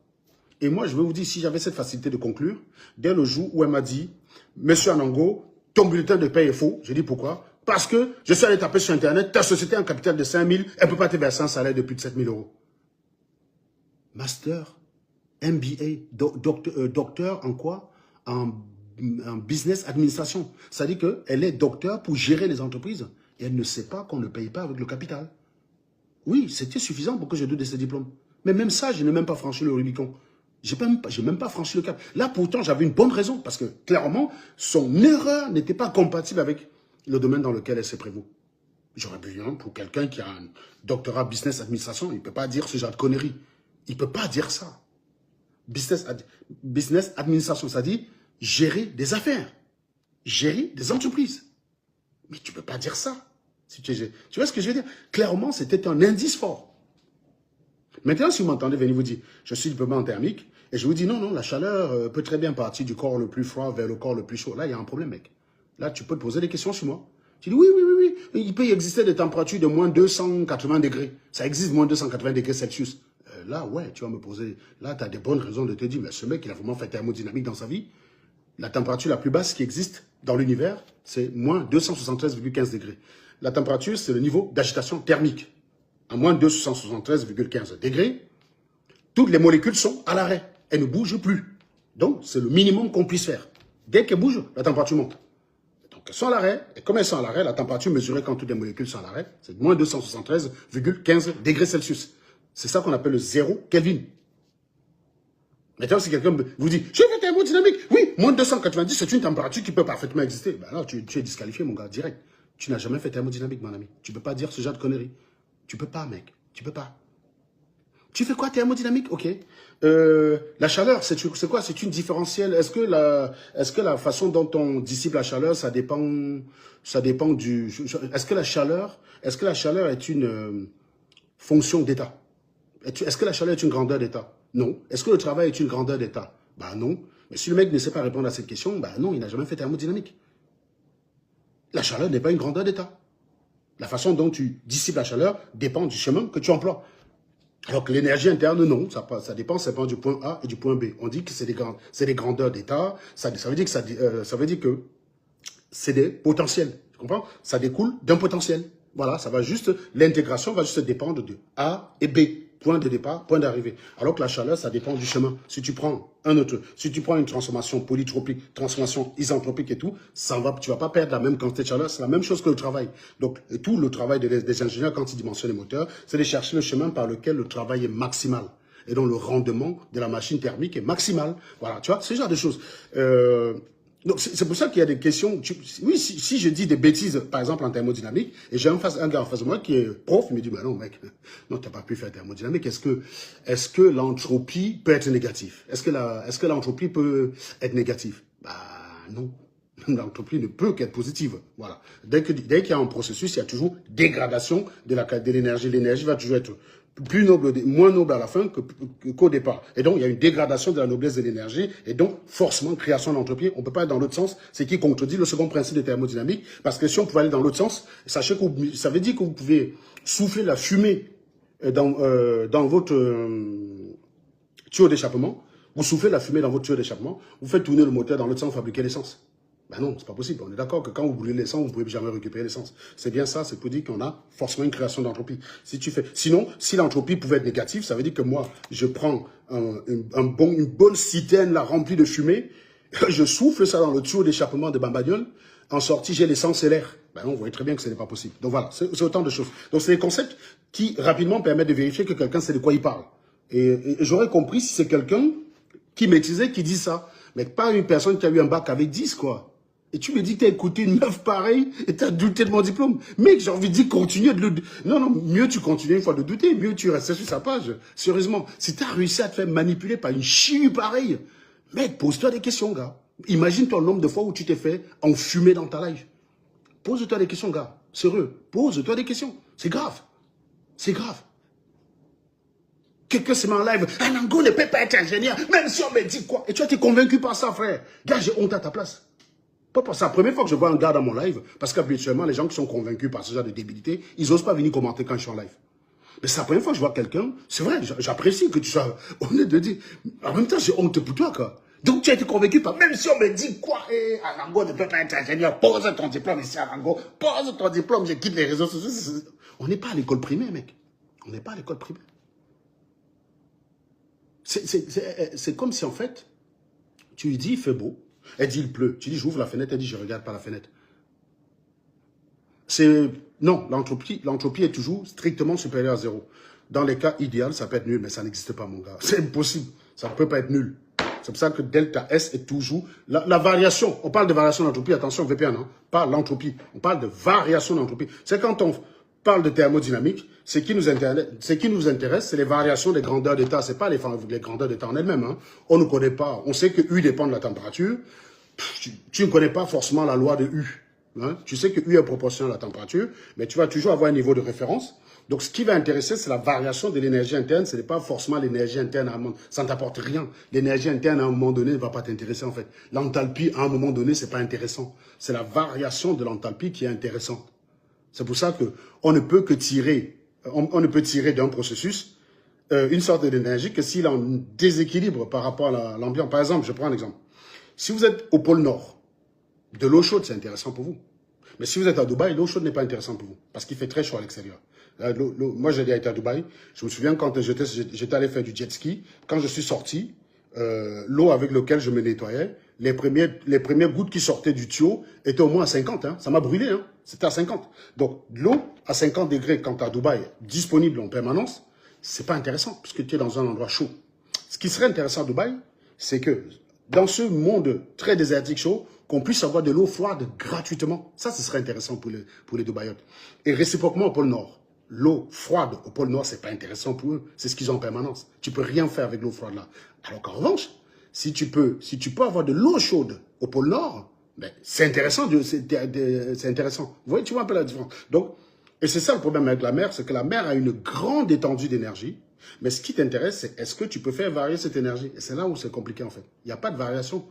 Et moi, je vais vous dire, si j'avais cette facilité de conclure, dès le jour où elle m'a dit, Monsieur Anango, ton bulletin de paie est faux, j'ai dit pourquoi? Parce que je suis allé taper sur Internet, ta société a un capital de 5 000, elle ne peut pas te verser un salaire de plus de 7 000 euros. Master, MBA, docteur en quoi? En business administration. Ça dit qu'elle est docteur pour gérer les entreprises. Et elle ne sait pas qu'on ne paye pas avec le capital. Oui, c'était suffisant pour que je donne ces diplômes. Mais même ça, je n'ai même pas franchi le Rubicon. Je n'ai même pas franchi le cap. Là, pourtant, j'avais une bonne raison. Parce que, clairement, son erreur n'était pas compatible avec le domaine dans lequel elle s'est prévue. J'aurais besoin pour quelqu'un qui a un doctorat business administration, il ne peut pas dire ce genre de conneries. Il ne peut pas dire ça. Business administration, ça dit gérer des affaires, gérer des entreprises. Mais tu ne peux pas dire ça. Tu vois ce que je veux dire? Clairement, c'était un indice fort. Maintenant, si vous m'entendez venir vous dire, je suis diplômé en thermique, et je vous dis, non, non, la chaleur peut très bien partir du corps le plus froid vers le corps le plus chaud. Là, il y a un problème, mec. Là, tu peux te poser des questions sur moi. Tu dis, oui, oui, oui, oui. Il peut y exister des températures de moins 280 degrés. Ça existe moins 280 degrés Celsius. Là, ouais, tu vas me poser... Là, tu as des bonnes raisons de te dire, mais ce mec, il a vraiment fait thermodynamique dans sa vie. La température la plus basse qui existe dans l'univers, c'est moins 273,15 degrés. La température, c'est le niveau d'agitation thermique. À moins 273,15 degrés, toutes les molécules sont à l'arrêt. Elles ne bougent plus. Donc, c'est le minimum qu'on puisse faire. Dès qu'elles bougent, la température monte. Donc, elles sont à l'arrêt. Et comme elles sont à l'arrêt, la température mesurée quand toutes les molécules sont à l'arrêt, c'est moins 273,15 degrés Celsius. C'est ça qu'on appelle le 0 Kelvin. Maintenant, si quelqu'un vous dit, je fais thermodynamique, oui, moins 290, c'est une température qui peut parfaitement exister. Ben là, tu es disqualifié, mon gars, direct. Tu n'as jamais fait thermodynamique, mon ami. Tu ne peux pas dire ce genre de conneries. Tu peux pas, mec. Tu peux pas. Tu fais quoi, thermodynamique? Ok. La chaleur, c'est quoi? C'est une différentielle. Est-ce que la façon dont on dissipe la chaleur, ça dépend du... Est-ce que la chaleur est une fonction d'état? Est-ce que la chaleur est une grandeur d'état? Non. Est-ce que le travail est une grandeur d'état? Bah non. Mais si le mec ne sait pas répondre à cette question, bah non, il n'a jamais fait thermodynamique. La chaleur n'est pas une grandeur d'état. La façon dont tu dissipes la chaleur dépend du chemin que tu emploies. Alors que l'énergie interne, non, ça dépend simplement du point A et du point B. On dit que c'est des grandeurs d'état, ça veut dire que c'est des potentiels, tu comprends? Ça découle d'un potentiel. Voilà, l'intégration va juste dépendre de A et B, point de départ, point d'arrivée. Alors que la chaleur, ça dépend du chemin. Si tu prends une transformation polytropique, transformation isentropique et tout, tu vas pas perdre la même quantité de chaleur, c'est la même chose que le travail. Donc, tout le travail des ingénieurs, quand ils dimensionnent les moteurs, c'est de chercher le chemin par lequel le travail est maximal. Et donc, le rendement de la machine thermique est maximal. Voilà, tu vois, ce genre de choses. Donc, c'est pour ça qu'il y a des questions. Oui, si je dis des bêtises, par exemple, en thermodynamique, et j'ai un gars en face de moi qui est prof, il me dit, bah non, mec, non, tu n'as pas pu faire thermodynamique. Est-ce que l'entropie peut être négative? Est-ce que l'entropie peut être négative? Bah, non. L'entropie ne peut qu'être positive. Voilà. Dès qu'il y a un processus, il y a toujours dégradation de l'énergie. L'énergie va toujours être moins noble à la fin qu'au départ. Et donc, il y a une dégradation de la noblesse de l'énergie et donc, forcément, création d'entropie. On ne peut pas aller dans l'autre sens, ce qui contredit le second principe de thermodynamique, parce que si on pouvait aller dans l'autre sens, sachez que ça veut dire que vous pouvez souffler la fumée dans votre tuyau d'échappement, vous soufflez la fumée dans votre tuyau d'échappement, vous faites tourner le moteur dans l'autre sens, fabriquer l'essence. Ben non, c'est pas possible. On est d'accord que quand vous brûlez l'essence, vous ne pouvez jamais récupérer l'essence. C'est bien ça, c'est pour dire qu'on a forcément une création d'entropie. Sinon, si l'entropie pouvait être négative, ça veut dire que moi, je prends une bonne citerne là, remplie de fumée, je souffle ça dans le tuyau d'échappement de ma bagnole, en sortie, j'ai l'essence et l'air. Ben non, vous voyez très bien que ce n'est pas possible. Donc voilà, c'est autant de choses. Donc c'est des concepts qui rapidement permettent de vérifier que quelqu'un sait de quoi il parle. Et j'aurais compris si c'est quelqu'un qui maîtrisait, qui dit ça. Mais pas une personne qui a eu un bac avec 10, quoi. Et tu me dis que tu as écouté une meuf pareille et tu as douté de mon diplôme. Mec, j'ai envie de dire, continue de le... Non, mieux tu continues une fois de douter, mieux tu restes sur sa page. Sérieusement, si tu as réussi à te faire manipuler par une chie pareille, mec, pose-toi des questions, gars. Imagine-toi le nombre de fois où tu t'es fait enfumer dans ta life. Pose-toi des questions, gars. Sérieux, pose-toi des questions. C'est grave. C'est grave. Quelqu'un se met en live. Anango ne peut pas être ingénieur, même si on me dit quoi. Et tu as été convaincu par ça, frère. Gars, j'ai honte à ta place. Pas pour ça. La première fois que je vois un gars dans mon live, parce qu'habituellement, les gens qui sont convaincus par ce genre de débilité, ils n'osent pas venir commenter quand je suis en live. Mais c'est la première fois que je vois quelqu'un, c'est vrai, j'apprécie que tu sois honnête de dire. En même temps, j'ai honte pour toi, quoi. Donc tu as été convaincu par, même si on me dit quoi, Anango ne peut pas être ingénieur, pose ton diplôme ici, Anango, pose ton diplôme, je quitte les réseaux sociaux. On n'est pas à l'école primaire, mec. On n'est pas à l'école primaire. C'est comme si, en fait, tu lui dis, il fait beau. Elle dit, il pleut. Tu dis, j'ouvre la fenêtre. Elle dit, je ne regarde pas la fenêtre. Non, l'entropie est toujours strictement supérieure à zéro. Dans les cas idéaux, ça peut être nul, mais ça n'existe pas, mon gars. C'est impossible. Ça ne peut pas être nul. C'est pour ça que delta S est toujours... La variation, on parle de variation d'entropie, attention, VPN, hein, pas l'entropie. On parle de variation d'entropie. C'est quand on parle de thermodynamique, ce qui nous intéresse, c'est les variations des grandeurs d'état. Ce n'est pas les grandeurs d'état en elles-mêmes. Hein. On ne connaît pas. On sait que U dépend de la température. Tu ne connais pas forcément la loi de U. Hein. Tu sais que U est proportionnel à la température, mais tu vas toujours avoir un niveau de référence. Donc, ce qui va intéresser, c'est la variation de l'énergie interne. Ce n'est pas forcément l'énergie interne à un moment. Ça ne t'apporte rien. L'énergie interne, à un moment donné, ne va pas t'intéresser, en fait. L'enthalpie, à un moment donné, ce n'est pas intéressant. C'est la variation de l'enthalpie qui est intéressante. C'est pour ça qu'on ne peut que tirer, on ne peut tirer d'un processus une sorte d'énergie que s'il a un déséquilibre par rapport à l'ambiance. Par exemple, je prends un exemple. Si vous êtes au pôle Nord, de l'eau chaude, c'est intéressant pour vous. Mais si vous êtes à Dubaï, l'eau chaude n'est pas intéressante pour vous, parce qu'il fait très chaud à l'extérieur. Moi, j'ai déjà été à Dubaï. Je me souviens quand j'étais allé faire du jet ski, quand je suis sorti, l'eau avec laquelle je me nettoyais, les premières gouttes qui sortaient du tuyau étaient au moins à 50. Hein. Ça m'a brûlé, hein. C'était à 50. Donc, l'eau à 50 degrés, quand tu es à Dubaï, disponible en permanence, c'est pas intéressant, puisque tu es dans un endroit chaud. Ce qui serait intéressant à Dubaï, c'est que dans ce monde très désertique chaud, qu'on puisse avoir de l'eau froide gratuitement. Ça, ce serait intéressant pour les Dubaïotes. Et réciproquement au pôle Nord. L'eau froide au pôle Nord, c'est pas intéressant pour eux. C'est ce qu'ils ont en permanence. Tu peux rien faire avec l'eau froide là. Alors qu'en revanche, si tu peux avoir de l'eau chaude au pôle Nord, ben, c'est intéressant. C'est intéressant. Vous voyez, tu vois un peu la différence. Donc, et c'est ça le problème avec la mer, c'est que la mer a une grande étendue d'énergie. Mais ce qui t'intéresse, c'est est-ce que tu peux faire varier cette énergie? Et c'est là où c'est compliqué en fait. Il n'y a pas de variation.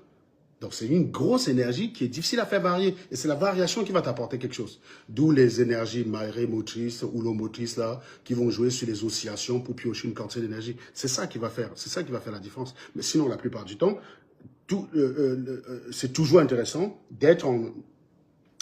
Donc, c'est une grosse énergie qui est difficile à faire varier. Et c'est la variation qui va t'apporter quelque chose. D'où les énergies marémotrices ou l'eau-motrices, là, qui vont jouer sur les oscillations pour piocher une quantité d'énergie. C'est ça qui va faire la différence. Mais sinon, la plupart du temps, c'est toujours intéressant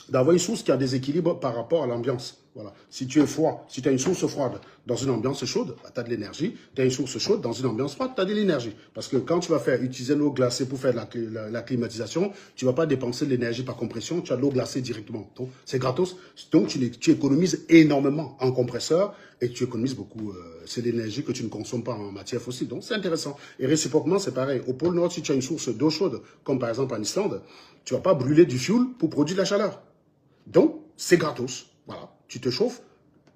d'avoir une source qui a des équilibres par rapport à l'ambiance. Voilà. Si tu es froid, si tu as une source froide dans une ambiance chaude, tu as de l'énergie. Tu as une source chaude dans une ambiance froide, tu as de l'énergie. Parce que quand tu vas utiliser l'eau glacée pour faire la climatisation, tu ne vas pas dépenser de l'énergie par compression, tu as de l'eau glacée directement. Donc, c'est gratos. Donc, tu économises énormément en compresseur et tu économises beaucoup. C'est l'énergie que tu ne consommes pas en matière fossile. Donc, c'est intéressant. Et réciproquement, c'est pareil. Au pôle Nord, si tu as une source d'eau chaude, comme par exemple en Islande, tu ne vas pas brûler du fioul pour produire de la chaleur. Donc, c'est gratos. Voilà. Tu te chauffes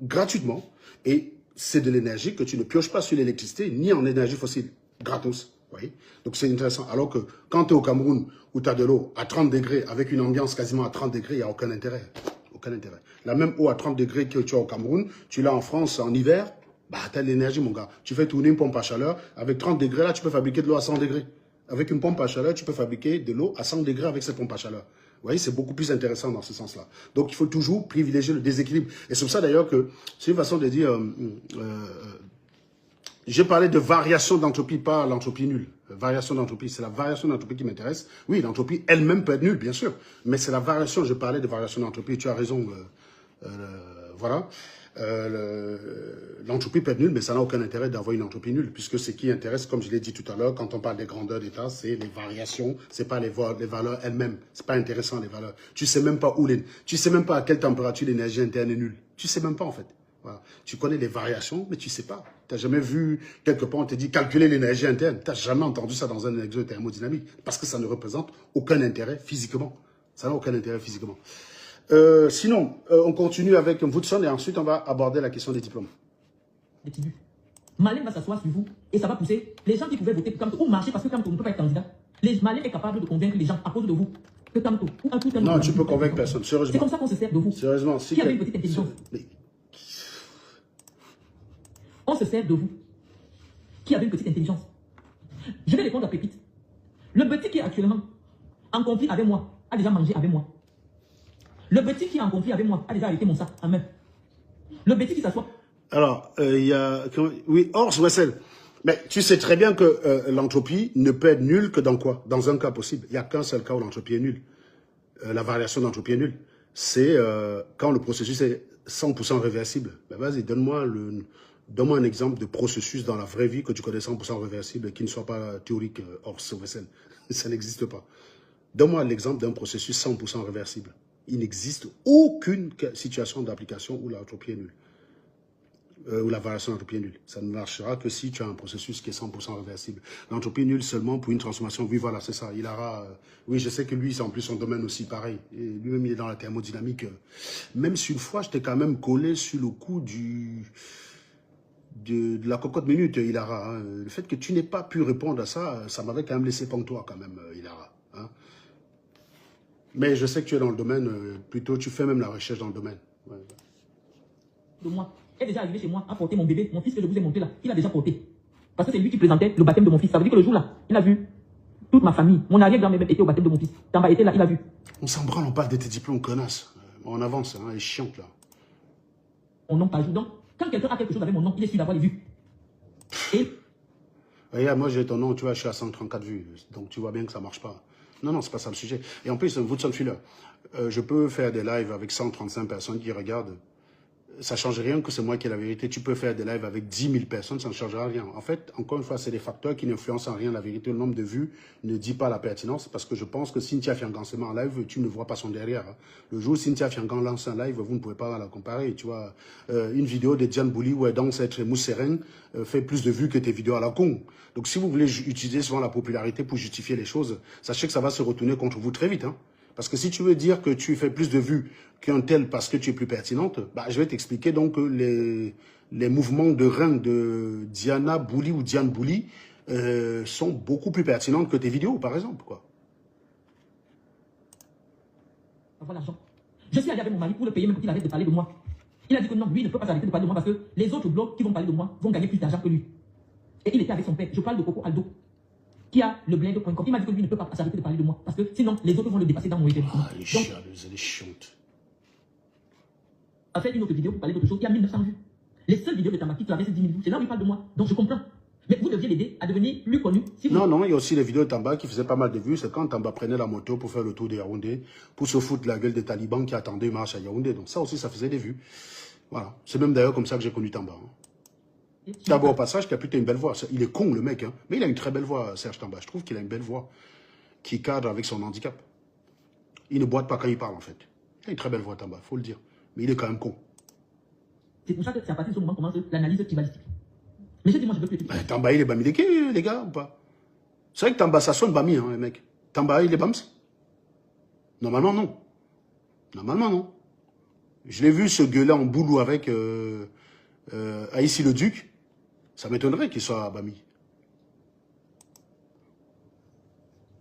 gratuitement et c'est de l'énergie que tu ne pioches pas sur l'électricité ni en énergie fossile. Gratos. Vous voyez? Donc, c'est intéressant. Alors que quand tu es au Cameroun où tu as de l'eau à 30 degrés avec une ambiance quasiment à 30 degrés, il n'y a aucun intérêt. Aucun intérêt. La même eau à 30 degrés que tu as au Cameroun, tu l'as en France en hiver, bah, tu as de l'énergie, mon gars. Tu fais tourner une pompe à chaleur. Avec 30 degrés, là, tu peux fabriquer de l'eau à 100 degrés. Avec une pompe à chaleur, tu peux fabriquer de l'eau à 100 degrés avec cette pompe à chaleur. Vous voyez, c'est beaucoup plus intéressant dans ce sens-là. Donc, il faut toujours privilégier le déséquilibre. Et c'est pour ça, d'ailleurs, que c'est une façon de dire... j'ai parlé de variation d'entropie, pas l'entropie nulle. Variation d'entropie, c'est la variation d'entropie qui m'intéresse. Oui, l'entropie elle-même peut être nulle, bien sûr. Mais c'est la variation, je parlais de variation d'entropie. Tu as raison. Voilà. L'entropie peut être nulle, mais ça n'a aucun intérêt d'avoir une entropie nulle, puisque ce qui intéresse, comme je l'ai dit tout à l'heure, quand on parle des grandeurs d'état, c'est les variations, c'est pas les valeurs elles-mêmes. C'est pas intéressant, les valeurs. Tu sais même pas tu sais même pas à quelle température l'énergie interne est nulle. Tu sais même pas, en fait. Voilà. Tu connais les variations, mais tu sais pas. Tu n'as jamais vu, quelque part, on te dit calculer l'énergie interne. Tu n'as jamais entendu ça dans un exercice de thermodynamique, parce que ça ne représente aucun intérêt physiquement. Ça n'a aucun intérêt physiquement. Sinon, on continue avec Woodson et ensuite on va aborder la question des diplômes. Malem va s'asseoir sur vous et ça va pousser les gens qui pouvaient voter pour Kamto ou marcher parce que Kamto ne peut pas être candidat. Malem est capable de convaincre les gens à cause de vous que Kamto ou un tout un non, tu peux convaincre personne, sérieusement. C'est comme ça qu'on se sert de vous. Sérieusement, qui avait une petite intelligence. On se sert de vous, qui avez une petite intelligence. Je vais répondre à Pépite. Le petit qui est actuellement en conflit avec moi a déjà mangé avec moi. Le petit qui est en conflit avec moi a déjà arrêté mon sac en main. Le petit qui s'assoit. Alors, il y a... Oui, Horst Wessel. Mais tu sais très bien que l'entropie ne peut être nulle que dans quoi? Dans un cas possible. Il n'y a qu'un seul cas où l'entropie est nulle. La variation d'entropie est nulle. C'est quand le processus est 100% réversible. Ben vas-y, donne-moi un exemple de processus dans la vraie vie que tu connais 100% réversible et qui ne soit pas théorique, Horst Wessel. Ça n'existe pas. Donne-moi l'exemple d'un processus 100% réversible. Il n'existe aucune situation d'application où l'entropie est nulle. Où la variation d'entropie est nulle. Ça ne marchera que si tu as un processus qui est 100% réversible. L'entropie est nulle seulement pour une transformation. Oui, voilà, c'est ça. Il aura... oui, je sais que lui, c'est en plus son domaine aussi pareil. Lui-même, il est dans la thermodynamique. Même si une fois, je t'ai quand même collé sur le coup de la cocotte minute, Ilara. Hein. Le fait que tu n'aies pas pu répondre à ça, ça m'avait quand même laissé pantois quand même, Ilara. Hein. Mais je sais que tu es dans le domaine, plutôt tu fais même la recherche dans le domaine. Ouais. De moi, est déjà arrivé chez moi à porter mon bébé, mon fils que je vous ai montré là, il a déjà porté. Parce que c'est lui qui présentait le baptême de mon fils. Ça veut dire que le jour là, il a vu toute ma famille. Mon arrière-grand-mère était au baptême de mon fils. Tamba était là, il a vu. On s'en branle, on parle de tes diplômes, connasse. On avance, hein, elle est chiante là. Mon nom par jour. Donc, quand quelqu'un a quelque chose avec mon nom, il est sûr d'avoir les vues. Et... Regarde, moi j'ai ton nom, tu vois, je suis à 134 vues. Donc tu vois bien que ça marche pas. Non, non, c'est pas ça le sujet. Et en plus, vous de celui-là, je peux faire des lives avec 135 personnes qui regardent. Ça ne change rien que c'est moi qui ai la vérité. Tu peux faire des lives avec 10 000 personnes, ça ne changera rien. En fait, encore une fois, c'est des facteurs qui n'influencent en rien la vérité. Le nombre de vues ne dit pas la pertinence, parce que je pense que Cynthia Fiangan se met en live, tu ne vois pas son derrière. Hein. Le jour où Cynthia Fiangan lance un live, vous ne pouvez pas la comparer. Tu vois, une vidéo de Diane Bouli où elle danse être mousse sereine fait plus de vues que tes vidéos à la con. Donc si vous voulez utiliser souvent la popularité pour justifier les choses, sachez que ça va se retourner contre vous très vite. Hein. Parce que si tu veux dire que tu fais plus de vues qu'un tel parce que tu es plus pertinente, bah, je vais t'expliquer donc les mouvements de rein de Diana Bouli ou Diane Bouli sont beaucoup plus pertinentes que tes vidéos, par exemple. Quoi. Avoir l'argent. Je suis allé avec mon mari pour le payer même pour qu'il arrête de parler de moi. Il a dit que non, lui, il ne peut pas arrêter de parler de moi parce que les autres blogs qui vont parler de moi vont gagner plus d'argent que lui. Et il était avec son père. Je parle de Coco Aldo, qui a le blend.com. Il m'a dit que lui ne peut pas s'arrêter de parler de moi. Parce que sinon, les autres vont le dépasser dans mon événement. Ah, elle est chialeuse, elle est chiante. A fait une autre vidéo pour parler d'autre chose, il y a 1900 vues. Les seules vidéos de Tamba qui traversent 10 000 vues, c'est là où il parle de moi. Donc je comprends. Mais vous deviez l'aider à devenir plus connu. Si vous... Non, non, il y a aussi les vidéos de Tamba qui faisaient pas mal de vues. C'est quand Tamba prenait la moto pour faire le tour de Yaoundé, pour se foutre la gueule des talibans qui attendaient une marche à Yaoundé. Donc ça aussi, ça faisait des vues. Voilà. C'est même d'ailleurs comme ça que j'ai connu Tamba. Hein. D'abord, au passage, qui a plutôt une belle voix. Il est con, le mec, hein. Mais il a une très belle voix, Serge Tamba. Je trouve qu'il a une belle voix qui cadre avec son handicap. Il ne boite pas quand il parle, en fait. Il a une très belle voix, Tamba, il faut le dire. Mais il est quand même con. C'est pour ça que c'est à partir de ce moment qu'on commence l'analyse tribalistique. Mais je dis, moi, je veux plus... Tamba, il est bamideke, les gars, ou pas? C'est vrai que Tamba, ça sonne bami, hein, les mecs. Tamba, il est bams? Normalement, non. Normalement, non. Je l'ai vu se gueuler en boulot avec Aïssi le Duc. Ça m'étonnerait qu'il soit bami.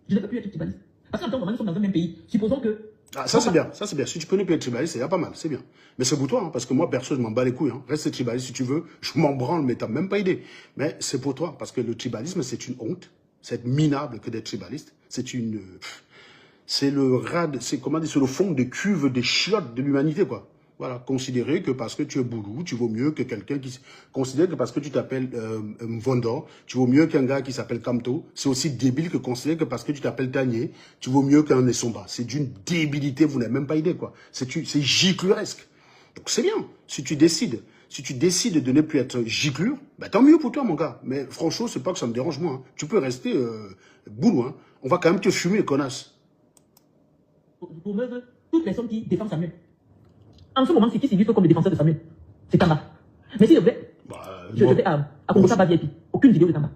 Je ne peux plus être tribaliste. Parce qu'en tant que moment, nous sommes dans un même pays. Supposons que... Ah, ça c'est bien, ça c'est bien. Si tu peux ne plus être tribaliste, c'est pas mal, c'est bien. Mais c'est pour toi, hein, parce que moi, perso, je m'en bats les couilles. Hein. Reste tribaliste si tu veux, je m'en branle, mais t'as même pas idée. Mais c'est pour toi, parce que le tribalisme, c'est une honte. C'est minable que d'être tribaliste. C'est une... C'est le rad, c'est comment dire, c'est le fond de cuve des chiottes de l'humanité, quoi. Voilà, considérer que parce que tu es boulou, tu vaux mieux que quelqu'un qui... Considérer que parce que tu t'appelles Mvondor, tu vaux mieux qu'un gars qui s'appelle Kamto. C'est aussi débile que considérer que parce que tu t'appelles Tanier, tu vaux mieux qu'un Nessomba. C'est d'une débilité, vous n'avez même pas idée, quoi. C'est gicluresque. Donc c'est bien, si tu décides de ne plus être giclure, bah, tant mieux pour toi, mon gars. Mais franchement, c'est pas que ça me dérange, moi. Hein. Tu peux rester boulou, hein. On va quand même te fumer, connasse. Pour me toute personne qui défend Samuel. En ce moment, c'est qui s'illustre comme le défenseur de Samuel? C'est Tamba. Mais si je vais, je vais à Kokosaba VIP, aucune vidéo de Tamba.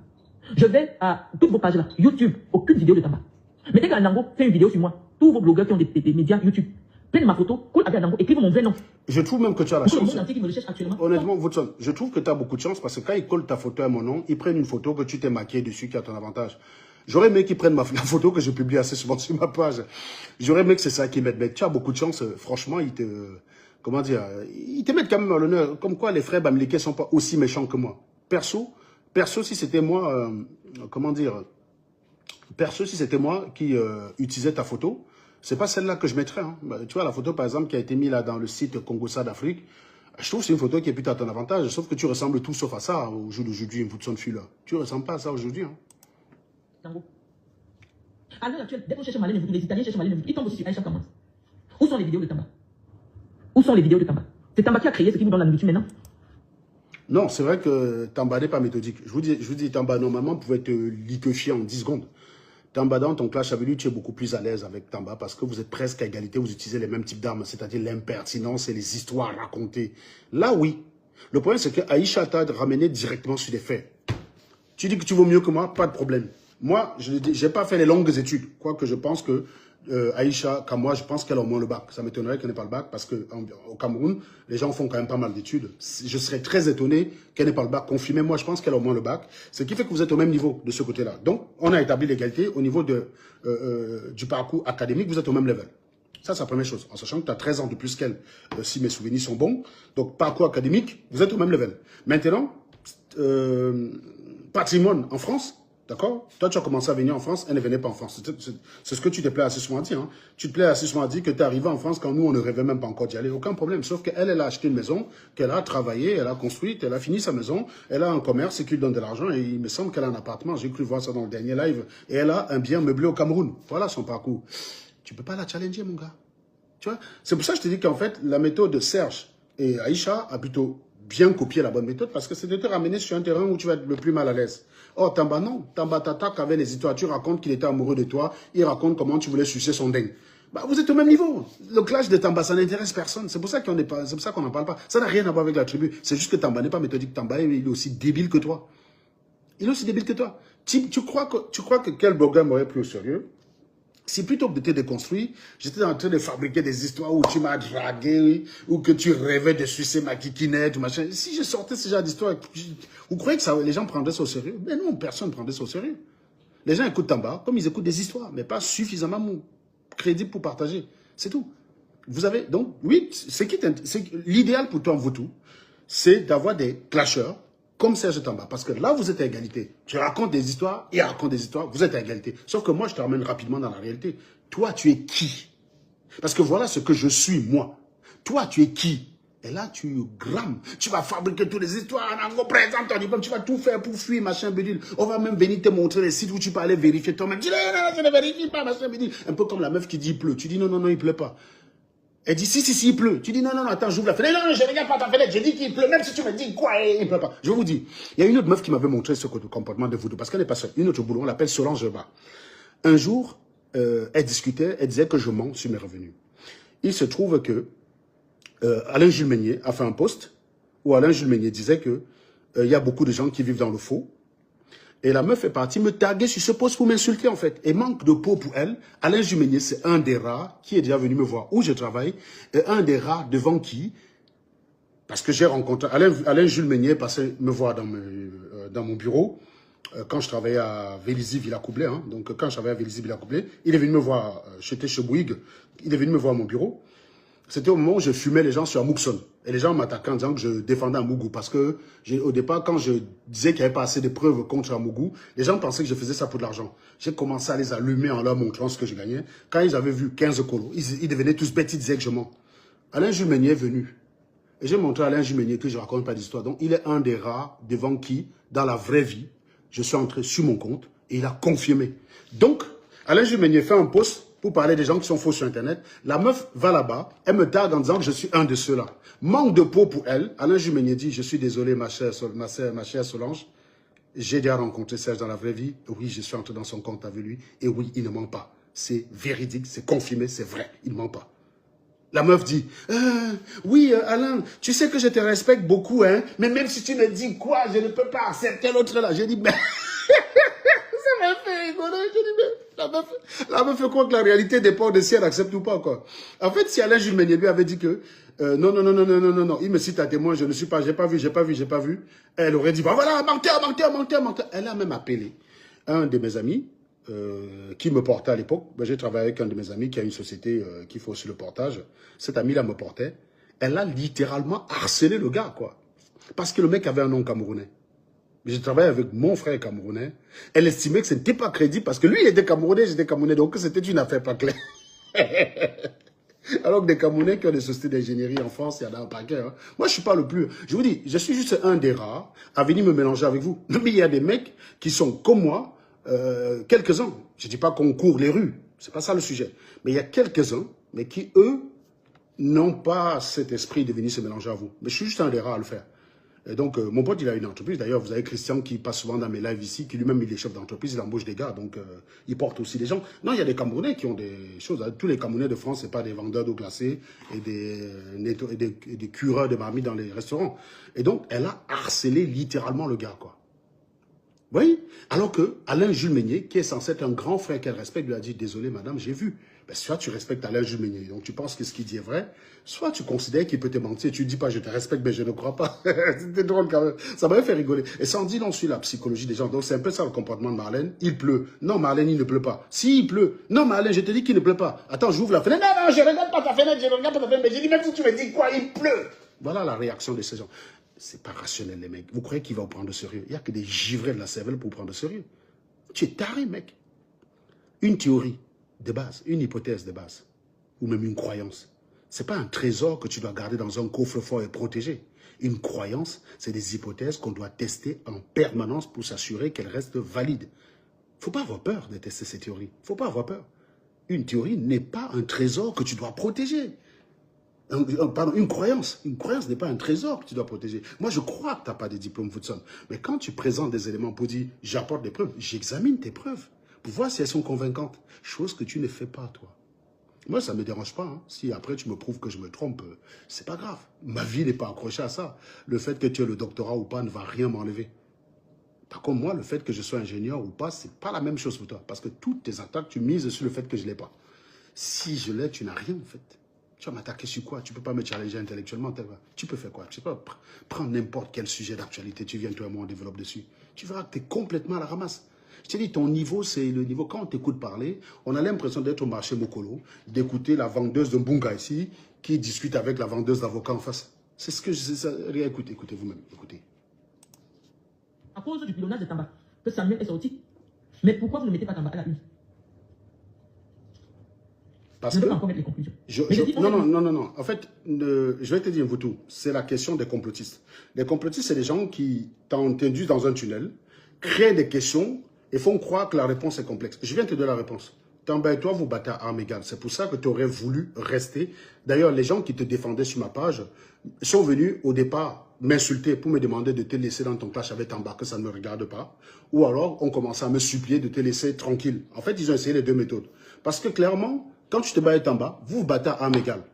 Je vais à toutes vos pages là, YouTube, aucune vidéo de Tamba. Mais dès qu'un Nango fait une vidéo sur moi, tous vos blogueurs qui ont des médias YouTube, prennent ma photo, cool avec Nango, écrivent mon vrai nom. Je trouve même que tu as la chance. Le monde entier qui me le cherche actuellement. Honnêtement, Woodson, je trouve que tu as beaucoup de chance parce que quand ils collent ta photo à mon nom, ils prennent une photo que tu t'es maquillé dessus qui a ton avantage. J'aurais aimé qu'ils prennent la photo que je publie assez souvent sur ma page. J'aurais aimé que c'est ça qu'ils mettent. Mais tu as beaucoup de chance. Franchement, ils te... comment dire, ils te mettent quand même à l'honneur, comme quoi les frères bamileke ne sont pas aussi méchants que moi. Perso, si c'était moi, comment dire, perso, si c'était moi qui utilisais ta photo, c'est pas celle-là que je mettrais. Hein. Bah, tu vois, la photo, par exemple, qui a été mise là dans le site Congossa d'Afrique, je trouve que c'est une photo qui est plutôt à ton avantage, sauf que tu ressembles tout sauf à ça au jour d'aujourd'hui, une photo de fille là. Tu ne ressembles pas à ça aujourd'hui. Hein. À l'heure actuelle, dès qu'on cherche Malène, les Italiens cherchent Malène, ils tombent aussi sur Aïcha Kamaz. Où sont les vidéos de Tamba? Où sont les vidéos de Tamba? C'est Tamba qui a créé ce qui vous donne la nourriture maintenant? Non, c'est vrai que Tamba n'est pas méthodique. Je vous dis, Tamba, normalement, pouvait te liquéfier en 10 secondes. Tamba, dans ton clash avec lui, tu es beaucoup plus à l'aise avec Tamba parce que vous êtes presque à égalité, vous utilisez les mêmes types d'armes, c'est-à-dire l'impertinence et les histoires racontées. Là, oui. Le problème, c'est que Aïcha t'a ramené directement sur des faits. Tu dis que tu vaux mieux que moi, pas de problème. Moi, je n'ai pas fait les longues études, quoique je pense que Aïcha, comme moi, je pense qu'elle a au moins le bac. Ça m'étonnerait qu'elle n'ait pas le bac parce qu'au Cameroun, les gens font quand même pas mal d'études. Je serais très étonné qu'elle n'ait pas le bac confirmé. Moi, je pense qu'elle a au moins le bac. Ce qui fait que vous êtes au même niveau de ce côté-là. Donc, on a établi l'égalité au niveau du parcours académique. Vous êtes au même level. Ça, c'est la première chose. En sachant que tu as 13 ans de plus qu'elle, si mes souvenirs sont bons. Donc, parcours académique, vous êtes au même level. Maintenant, patrimoine en France. D'accord? Toi, tu as commencé à venir en France, elle ne venait pas en France. C'est ce que tu te plais assez souvent à dire. Hein. Tu te plais assez souvent à dire que tu es arrivé en France quand nous, on ne rêvait même pas encore d'y aller. Aucun problème. Sauf qu'elle, elle a acheté une maison, qu'elle a travaillé, elle a construite, elle a fini sa maison, elle a un commerce qui lui donne de l'argent et il me semble qu'elle a un appartement. J'ai cru voir ça dans le dernier live. Et elle a un bien meublé au Cameroun. Voilà son parcours. Tu ne peux pas la challenger, mon gars. Tu vois? C'est pour ça que je te dis qu'en fait, la méthode de Serge et Aïcha a plutôt bien copié la bonne méthode parce que c'est de te ramener sur un terrain où tu vas être le plus mal à l'aise. Oh, Tamba, non. Tamba t'attaque avec les histoires. Tu racontes qu'il était amoureux de toi. Il raconte comment tu voulais sucer son dingue. Bah, vous êtes au même niveau. Le clash de Tamba, ça n'intéresse personne. C'est pour ça qu'on n'en parle pas. Ça n'a rien à voir avec la tribu. C'est juste que Tamba n'est pas méthodique. Tamba, il est aussi débile que toi. Il est aussi débile que toi. Tu crois que quel blogueur m'aurait pris au sérieux? Si plutôt que de te déconstruire, j'étais en train de fabriquer des histoires où tu m'as dragué, ou que tu rêvais de sucer ma kikinette, ou machin. Si je sortais ce genre d'histoire, vous croyez que les gens prendraient ça au sérieux? Mais non, personne ne prendrait ça au sérieux. Les gens écoutent Tamba comme ils écoutent des histoires, mais pas suffisamment crédibles pour partager. C'est tout. Vous avez, donc, oui, l'idéal pour toi en Vautou, c'est d'avoir des clasheurs, comme Serge Tamba, parce que là, vous êtes à égalité. Je raconte des histoires, il raconte des histoires, vous êtes à égalité. Sauf que moi, je te ramène rapidement dans la réalité. Toi, tu es qui? Parce que voilà ce que je suis, moi. Toi, tu es qui? Et là, tu grammes. Tu vas fabriquer toutes les histoires, on présente ton diplôme, tu vas tout faire pour fuir, machin, bédule. On va même venir te montrer les sites où tu peux aller vérifier toi-même. Tu dis, non, je ne vérifie pas, machin, bédule. Un peu comme la meuf qui dit il pleut. Tu dis, non, non, non, il pleut pas. Elle dit, si, il pleut. Tu dis, non, non, non, attends, j'ouvre la fenêtre. Non, non, je regarde pas ta fenêtre. Je dis qu'il pleut. Même si tu me dis quoi, il pleut pas. Je vous dis, il y a une autre meuf qui m'avait montré ce comportement de Voodoo. Parce qu'elle n'est pas seule. Une autre boulot, on l'appelle Solange Jeba. Un jour, elle discutait, elle disait que je mens sur mes revenus. Il se trouve que Alain Jules Meignier a fait un post où Alain Jules Meignier disait que il y a beaucoup de gens qui vivent dans le faux. Et la meuf est partie me taguer sur ce poste pour m'insulter, en fait. Et manque de peau pour elle. Alain Jumenier, c'est un des rares qui est déjà venu me voir où je travaille. Et un des rares devant qui, parce que j'ai rencontré Alain Jules Meignier, passé me voir dans mon bureau, quand je travaillais à Vélizy-Villacoublay. Hein, donc, quand je travaillais à Vélizy-Villacoublay, il est venu me voir, j'étais chez Bouygues, il est venu me voir à mon bureau. C'était au moment où je fumais les gens sur Amoukson. Et les gens m'attaquaient en disant que je défendais Amougou. Parce que, au départ, quand je disais qu'il n'y avait pas assez de preuves contre Amougou, les gens pensaient que je faisais ça pour de l'argent. J'ai commencé à les allumer en leur montrant ce que je gagnais. Quand ils avaient vu 15 colos, ils devenaient tous bêtes, ils disaient que je mens. Alain Jumenier est venu. Et j'ai montré à Alain Jumenier que je ne raconte pas d'histoire. Donc, il est un des rares devant qui, dans la vraie vie, je suis entré sur mon compte et il a confirmé. Donc, Alain Jumenier fait un post pour parler des gens qui sont faux sur Internet. La meuf va là-bas, elle me tague en disant que je suis un de ceux-là. Manque de peau pour elle. Alain Jumenier dit, je suis désolé ma chère Solange, j'ai déjà rencontré Serge dans la vraie vie. Oui, je suis entré dans son compte avec lui. Et oui, il ne ment pas. C'est véridique, c'est confirmé, c'est vrai. Il ne ment pas. La meuf dit, oui Alain, tu sais que je te respecte beaucoup, hein, mais même si tu me dis quoi, je ne peux pas accepter l'autre là. J'ai dit, ben... Ça m'a fait rigoler. Je dis, mais la meuf croit que la réalité dépend de si elle accepte ou pas, quoi. En fait, si Alain Jules Meignier lui avait dit que non, il me cite à témoin, je ne suis pas, j'ai pas vu, elle aurait dit, bah voilà, menteur. Elle a même appelé un de mes amis qui me portait à l'époque. Ben, j'ai travaillé avec un de mes amis qui a une société qui fait aussi le portage. Cet ami-là me portait. Elle a littéralement harcelé le gars, quoi. Parce que le mec avait un nom camerounais. Je travaillais avec mon frère camerounais. Elle estimait que ce n'était pas crédible parce que lui, il était camerounais, j'étais camerounais. Donc, c'était une affaire pas claire. Alors que des Camerounais qui ont des sociétés d'ingénierie en France, il y en a un paquet. Hein. Moi, je ne suis pas le plus... Je vous dis, je suis juste un des rares à venir me mélanger avec vous. Mais il y a des mecs qui sont comme moi, quelques-uns. Je ne dis pas qu'on court les rues. Ce n'est pas ça le sujet. Mais il y a quelques-uns, mais qui, eux, n'ont pas cet esprit de venir se mélanger à vous. Mais je suis juste un des rares à le faire. Et donc, mon pote, il a une entreprise. D'ailleurs, vous avez Christian qui passe souvent dans mes lives ici, qui lui-même, il est chef d'entreprise, il embauche des gars, donc il porte aussi des gens. Non, il y a des Camerounais qui ont des choses. Hein. Tous les Camerounais de France, ce n'est pas des vendeurs d'eau glacée et des cureurs de marmite dans les restaurants. Et donc, elle a harcelé littéralement le gars, quoi. Vous voyez? Alors que Alain Jules Meignet, qui est censé être un grand frère qu'elle respecte, lui a dit, désolé madame, j'ai vu. Ben, soit tu respectes Alain Jules Meignet, donc tu penses que ce qu'il dit est vrai, soit tu considères qu'il peut te mentir, tu ne dis pas je te respecte, mais je ne crois pas. C'était drôle quand même. Ça m'avait fait rigoler. Et ça en dit long sur la psychologie des gens. Donc c'est un peu ça le comportement de Marlène. Il pleut. Non, Marlène, il ne pleut pas. Si, il pleut. Non, Marlène, je te dis qu'il ne pleut pas. Attends, j'ouvre la fenêtre. Non, non, je ne regarde pas ta fenêtre, je ne regarde pas ta fenêtre. Mais j'ai dit, même si tu me dis quoi, il pleut. Voilà la réaction de ces gens. C'est pas rationnel, les mecs. Vous croyez qu'il va vous prendre de sérieux? Il n'y a que des givrés de la cervelle pour vous prendre de sérieux. Tu es taré, mec. Une théorie de base, une hypothèse de base, ou même une croyance, ce n'est pas un trésor que tu dois garder dans un coffre-fort et protéger. Une croyance, c'est des hypothèses qu'on doit tester en permanence pour s'assurer qu'elles restent valides. Il ne faut pas avoir peur de tester ces théories. Il ne faut pas avoir peur. Une théorie n'est pas un trésor que tu dois protéger. Pardon, une croyance n'est pas un trésor que tu dois protéger. Moi, je crois que tu n'as pas de diplôme Woodson. Mais quand tu présentes des éléments pour dire, j'apporte des preuves, j'examine tes preuves pour voir si elles sont convaincantes. Chose que tu ne fais pas, toi. Moi, ça ne me dérange pas. Hein. Si après, tu me prouves que je me trompe, c'est pas grave. Ma vie n'est pas accrochée à ça. Le fait que tu aies le doctorat ou pas ne va rien m'enlever. Par contre, moi, le fait que je sois ingénieur ou pas, c'est pas la même chose pour toi. Parce que toutes tes attaques, tu mises sur le fait que je ne l'ai pas. Si je l'ai, tu n'as rien, en fait. Tu vas m'attaquer sur quoi? Tu ne peux pas me challenger intellectuellement. Tu peux faire quoi? Tu sais pas, prends n'importe quel sujet d'actualité, tu viens, toi et moi, on développe dessus. Tu verras que tu es complètement à la ramasse. Je te dis, ton niveau, c'est le niveau, quand on t'écoute parler, on a l'impression d'être au marché Mokolo, d'écouter la vendeuse de Mbunga ici, qui discute avec la vendeuse d'avocats en face. C'est ce que je... Écoutez, écoutez vous-même, écoutez. À cause du pilonnage de Tamba, que Samuel est sorti. Mais pourquoi vous ne mettez pas Tamba à la une? Parce je ne que... peux pas encore mettre les conclusions. Non. En fait, je vais te dire, vous tout, c'est la question des complotistes. Les complotistes, c'est des gens qui t'induisent dans un tunnel, créent des questions et font croire que la réponse est complexe. Je viens te donner la réponse. Tamba et toi, vous battez à armes égales. C'est pour ça que tu aurais voulu rester. D'ailleurs, les gens qui te défendaient sur ma page sont venus au départ m'insulter pour me demander de te laisser dans ton clash avec Tamba, que ça ne me regarde pas. Ou alors, on commençait à me supplier de te laisser tranquille. En fait, ils ont essayé les deux méthodes. Parce que clairement, quand tu te bats avec Tamba, vous vous battez à armes égales.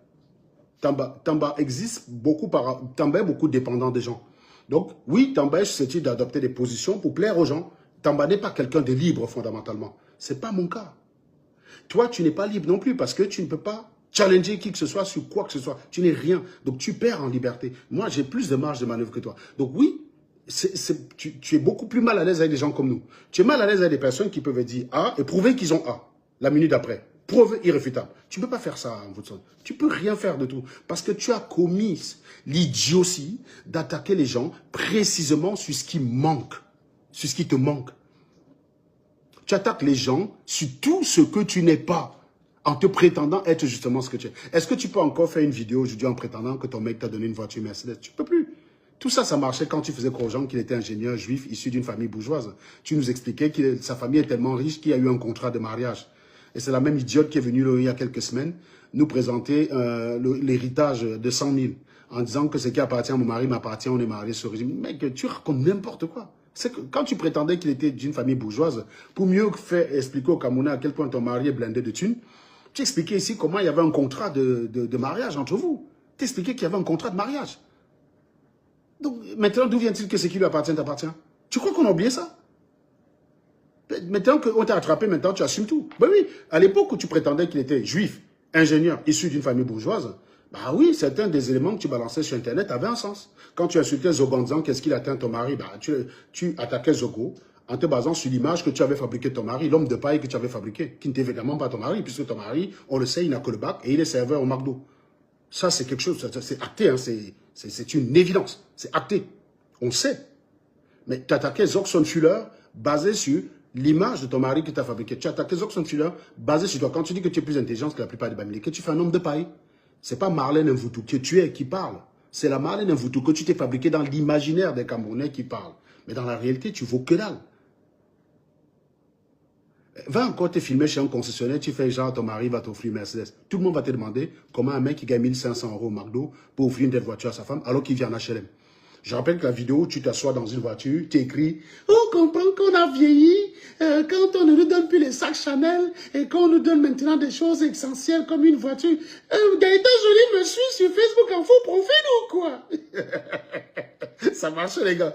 Tamba existe beaucoup Tamba est beaucoup dépendant des gens. Donc, oui, Tamba est susceptible d'adopter des positions pour plaire aux gens. Tamba n'est pas quelqu'un de libre fondamentalement. Ce n'est pas mon cas. Toi, tu n'es pas libre non plus parce que tu ne peux pas challenger qui que ce soit sur quoi que ce soit. Tu n'es rien. Donc, tu perds en liberté. Moi, j'ai plus de marge de manœuvre que toi. Donc, oui, tu es beaucoup plus mal à l'aise avec des gens comme nous. Tu es mal à l'aise avec des personnes qui peuvent dire A et prouver qu'ils ont A la minute d'après. Preuve irréfutable. Tu ne peux pas faire ça, Woodson. Tu ne peux rien faire de tout. Parce que tu as commis l'idiotie d'attaquer les gens précisément sur ce qui manque. Sur ce qui te manque. Tu attaques les gens sur tout ce que tu n'es pas, en te prétendant être justement ce que tu es. Est-ce que tu peux encore faire une vidéo aujourd'hui en prétendant que ton mec t'a donné une voiture Mercedes? Tu ne peux plus. Tout ça, ça marchait quand tu faisais croire aux gens qu'il était ingénieur juif issu d'une famille bourgeoise. Tu nous expliquais que sa famille est tellement riche qu'il y a eu un contrat de mariage. Et c'est la même idiote qui est venue il y a quelques semaines nous présenter l'héritage de 100 000 en disant que ce qui appartient à mon mari m'appartient, on est mariés sur le régime. Mec, tu racontes n'importe quoi. C'est que quand tu prétendais qu'il était d'une famille bourgeoise, pour mieux faire expliquer aux Camerounais à quel point ton mari est blindé de thunes, tu expliquais ici comment il y avait un contrat de mariage entre vous. Tu expliquais qu'il y avait un contrat de mariage. Donc maintenant, d'où vient-il que ce qui lui appartient t'appartient? Tu crois qu'on a oublié ça? Maintenant qu'on t'a attrapé, maintenant tu assumes tout. Ben oui, à l'époque où tu prétendais qu'il était juif, ingénieur, issu d'une famille bourgeoise, bah oui, certains des éléments que tu balançais sur Internet avaient un sens. Quand tu insultais Zogo en disant qu'est-ce qu'il atteint ton mari, bah, tu attaquais Zogo en te basant sur l'image que tu avais fabriqué de ton mari, l'homme de paille que tu avais fabriqué, qui n'était évidemment pas ton mari, puisque ton mari, on le sait, il n'a que le bac et il est serveur au McDo. Ça, c'est quelque chose, c'est acté, hein, c'est une évidence. C'est acté. On sait. Mais tu attaquais Zoxon Fuller basé sur l'image de ton mari que tu as fabriqué. Tu attaquais Zoxon Fuller basé sur toi. Quand tu dis que tu es plus intelligent que la plupart des Bamilés, que tu fais un homme de paille, c'est pas Marlène Mvutu que tu es qui parle. C'est la Marlène Mvutu que tu t'es fabriqué dans l'imaginaire des Camerounais qui parle. Mais dans la réalité, tu vaux que dalle. Va encore te filmer chez un concessionnaire, tu fais genre ton mari va t'offrir une Mercedes. Tout le monde va te demander comment un mec qui gagne 1500 € au McDo peut offrir une telle voiture à sa femme alors qu'il vient en HLM. Je rappelle que la vidéo, tu t'assois dans une voiture, tu écris « On comprend qu'on a vieilli quand on ne nous donne plus les sacs Chanel et qu'on nous donne maintenant des choses essentielles comme une voiture. Gaëtan Joly me suit sur Facebook en faux profil ou quoi ?» Ça marche les gars.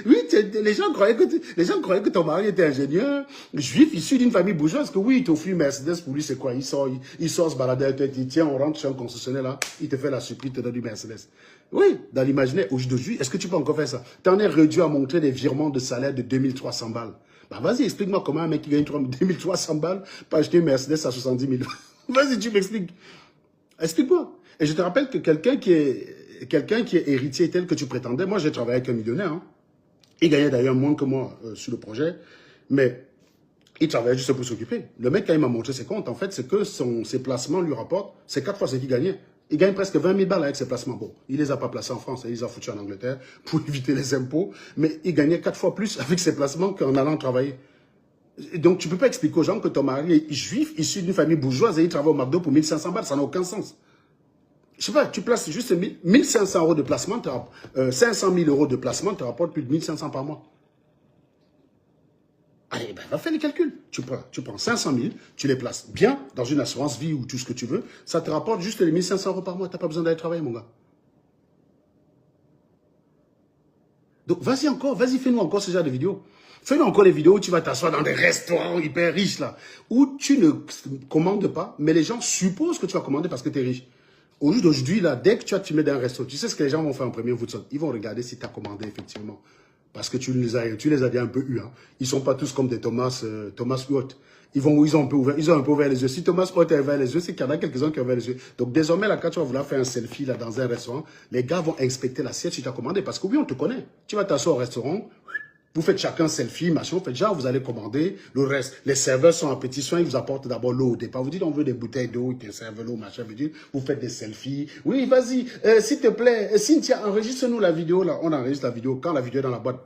Oui, les gens croyaient que ton mari était ingénieur, juif, issu d'une famille bourgeoise, que oui, il t'offre une Mercedes, pour lui c'est quoi? Il sort se balader avec toi, il dit tiens, on rentre chez un concessionnaire là, il te fait la surprise, il te donne une Mercedes. Oui, dans l'imaginaire, aujourd'hui, est-ce que tu peux encore faire ça? Tu en es réduit à montrer des virements de salaire de 2300 balles. Bah vas-y, explique-moi comment un mec qui gagne 2300 balles peut acheter une Mercedes à 70 000. Vas-y, tu m'expliques. Explique-moi. Et je te rappelle que quelqu'un qui est héritier tel que tu prétendais, moi j'ai travaillé avec un millionnaire, hein. Il gagnait d'ailleurs moins que moi sur le projet, mais il travaillait juste pour s'occuper. Le mec, quand il m'a montré ses comptes, en fait, c'est que ses placements lui rapportent, c'est 4 fois ce qu'il gagnait. Il gagne presque 20 000 balles avec ses placements. Bon, il les a pas placés en France, il les a foutus en Angleterre pour éviter les impôts, mais il gagnait 4 fois plus avec ses placements qu'en allant travailler. Donc, tu peux pas expliquer aux gens que ton mari est juif, issu d'une famille bourgeoise et il travaille au McDo pour 1500 balles, ça n'a aucun sens. Je sais pas, tu places juste 1500 € de placement, 500 000 € de placement, te rapporte plus de 1500 par mois. Allez, ben, va faire les calculs. Tu prends 500 000, tu les places bien dans une assurance vie ou tout ce que tu veux, ça te rapporte juste les 1500 € par mois. Tu n'as pas besoin d'aller travailler, mon gars. Donc, vas-y encore, vas-y, fais-nous encore ce genre de vidéos. Fais-nous encore les vidéos où tu vas t'asseoir dans des restaurants hyper riches, là, où tu ne commandes pas, mais les gens supposent que tu vas commander parce que tu es riche. Au jour d'aujourd'hui, là, dès que tu as filmé dans un resto, tu sais ce que les gens vont faire en premier, ils vont regarder si tu as commandé, effectivement. Parce que tu les as déjà un peu eu. Hein. Ils ne sont pas tous comme des Thomas Huot. Ils ont un peu ouvert les yeux. Si Thomas Huot a ouvert les yeux, c'est qu'il y en a quelques-uns qui ont ouvert les yeux. Donc désormais, là, quand tu vas vouloir faire un selfie là, dans un restaurant, les gars vont inspecter l'assiette si tu as commandé. Parce que oui, on te connaît. Tu vas t'asseoir au restaurant, vous faites chacun selfie, machin, vous faites genre, vous allez commander le reste. Les serveurs sont en petits soins, ils vous apportent d'abord l'eau au départ. Vous dites, on veut des bouteilles d'eau, ils te servent l'eau, machin, vous faites des selfies. Oui, vas-y, s'il te plaît, Cynthia, enregistre-nous la vidéo, là. On enregistre la vidéo. Quand la vidéo est dans la boîte,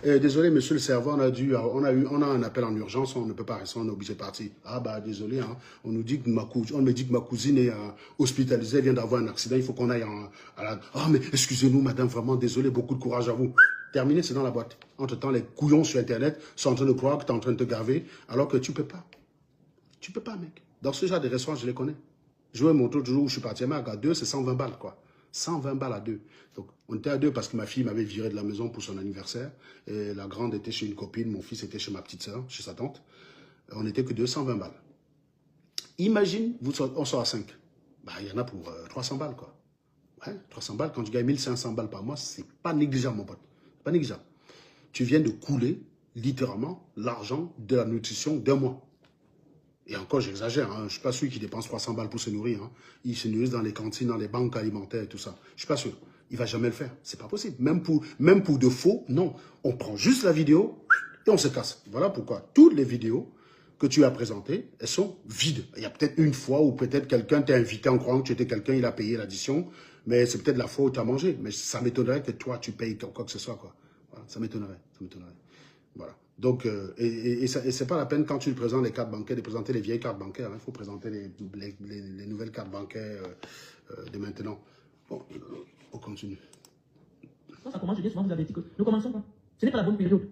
désolé, monsieur le serveur, on a un appel en urgence, on ne peut pas rester, on est obligé de partir. Ah bah désolé, hein, on me dit que ma cousine est hospitalisée, elle vient d'avoir un accident, il faut qu'on aille à la... Ah mais excusez-nous madame, vraiment désolé, beaucoup de courage à vous. Terminé, c'est dans la boîte. Entre-temps, les couillons sur Internet sont en train de croire que tu es en train de te gaver, alors que tu peux pas. Tu peux pas, mec. Dans ce genre de restaurant, je les connais. Je vais montrer toujours où je suis parti à 2, c'est 120 balles, quoi. 120 balles à 2. Donc, on était à 2 parce que ma fille m'avait viré de la maison pour son anniversaire. Et la grande était chez une copine, mon fils était chez ma petite soeur, chez sa tante. On n'était que 220 balles. Imagine, on sort à 5. Bah, il y en a pour 300 balles, quoi. Ouais, 300 balles, quand tu gagnes 1500 balles par mois, c'est pas négligeable, mon pote. Pas négligeable. Tu viens de couler, littéralement, l'argent de la nutrition d'un mois. Et encore, j'exagère, hein. Je ne suis pas sûr qu'il dépense 300 balles pour se nourrir. Hein. Il se nourrit dans les cantines, dans les banques alimentaires et tout ça. Je ne suis pas sûr. Il ne va jamais le faire. Ce n'est pas possible. Même pour de faux, non. On prend juste la vidéo et on se casse. Voilà pourquoi toutes les vidéos que tu as présentées, elles sont vides. Il y a peut-être une fois où peut-être quelqu'un t'a invité en croyant que tu étais quelqu'un, il a payé l'addition. Mais c'est peut-être la fois où tu as mangé. Mais ça m'étonnerait que toi, tu payes quoi que ce soit, quoi. Voilà, ça m'étonnerait. Voilà. Donc, et c'est pas la peine quand tu présentes les cartes bancaires de présenter les vieilles cartes bancaires. Il faut présenter les nouvelles cartes bancaires de maintenant. Bon, on continue. Ça commence, je dis souvent, vous avez dit que nous commençons pas. Ce n'est pas la bonne période.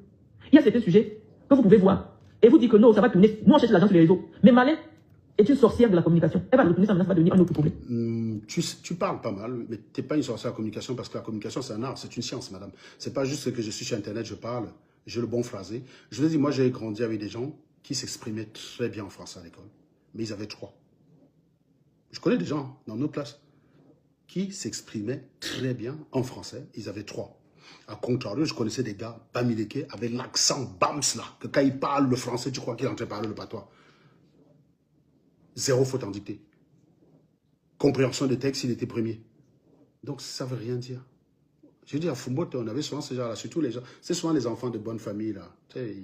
Il y a certains sujets que vous pouvez voir et vous dites que non, ça va tourner. Nous, on cherche l'argent sur les réseaux. Mais Malin est une sorcière de la communication. Elle va retourner, ça va devenir un autre problème. Tu parles pas mal, mais tu n'es pas une sorcière de la communication parce que la communication, c'est un art, c'est une science, madame. C'est pas juste que je suis sur Internet, je parle, j'ai le bon phrasé. Je vous dis, moi, j'ai grandi avec des gens qui s'exprimaient très bien en français à l'école, mais ils avaient 3. Je connais des gens dans notre classe qui s'exprimaient très bien en français, ils avaient 3. À contrario, je connaissais des gars bamileke avec l'accent bams là, que quand ils parlent le français, tu crois qu'il est en train de parler le patois. 0 faute en dictée. Compréhension des textes, il était premier. Donc, ça ne veut rien dire. Je veux dire, à Fumbote, on avait souvent ces gens-là, surtout les gens, c'est souvent les enfants de bonne famille, là. Tu sais,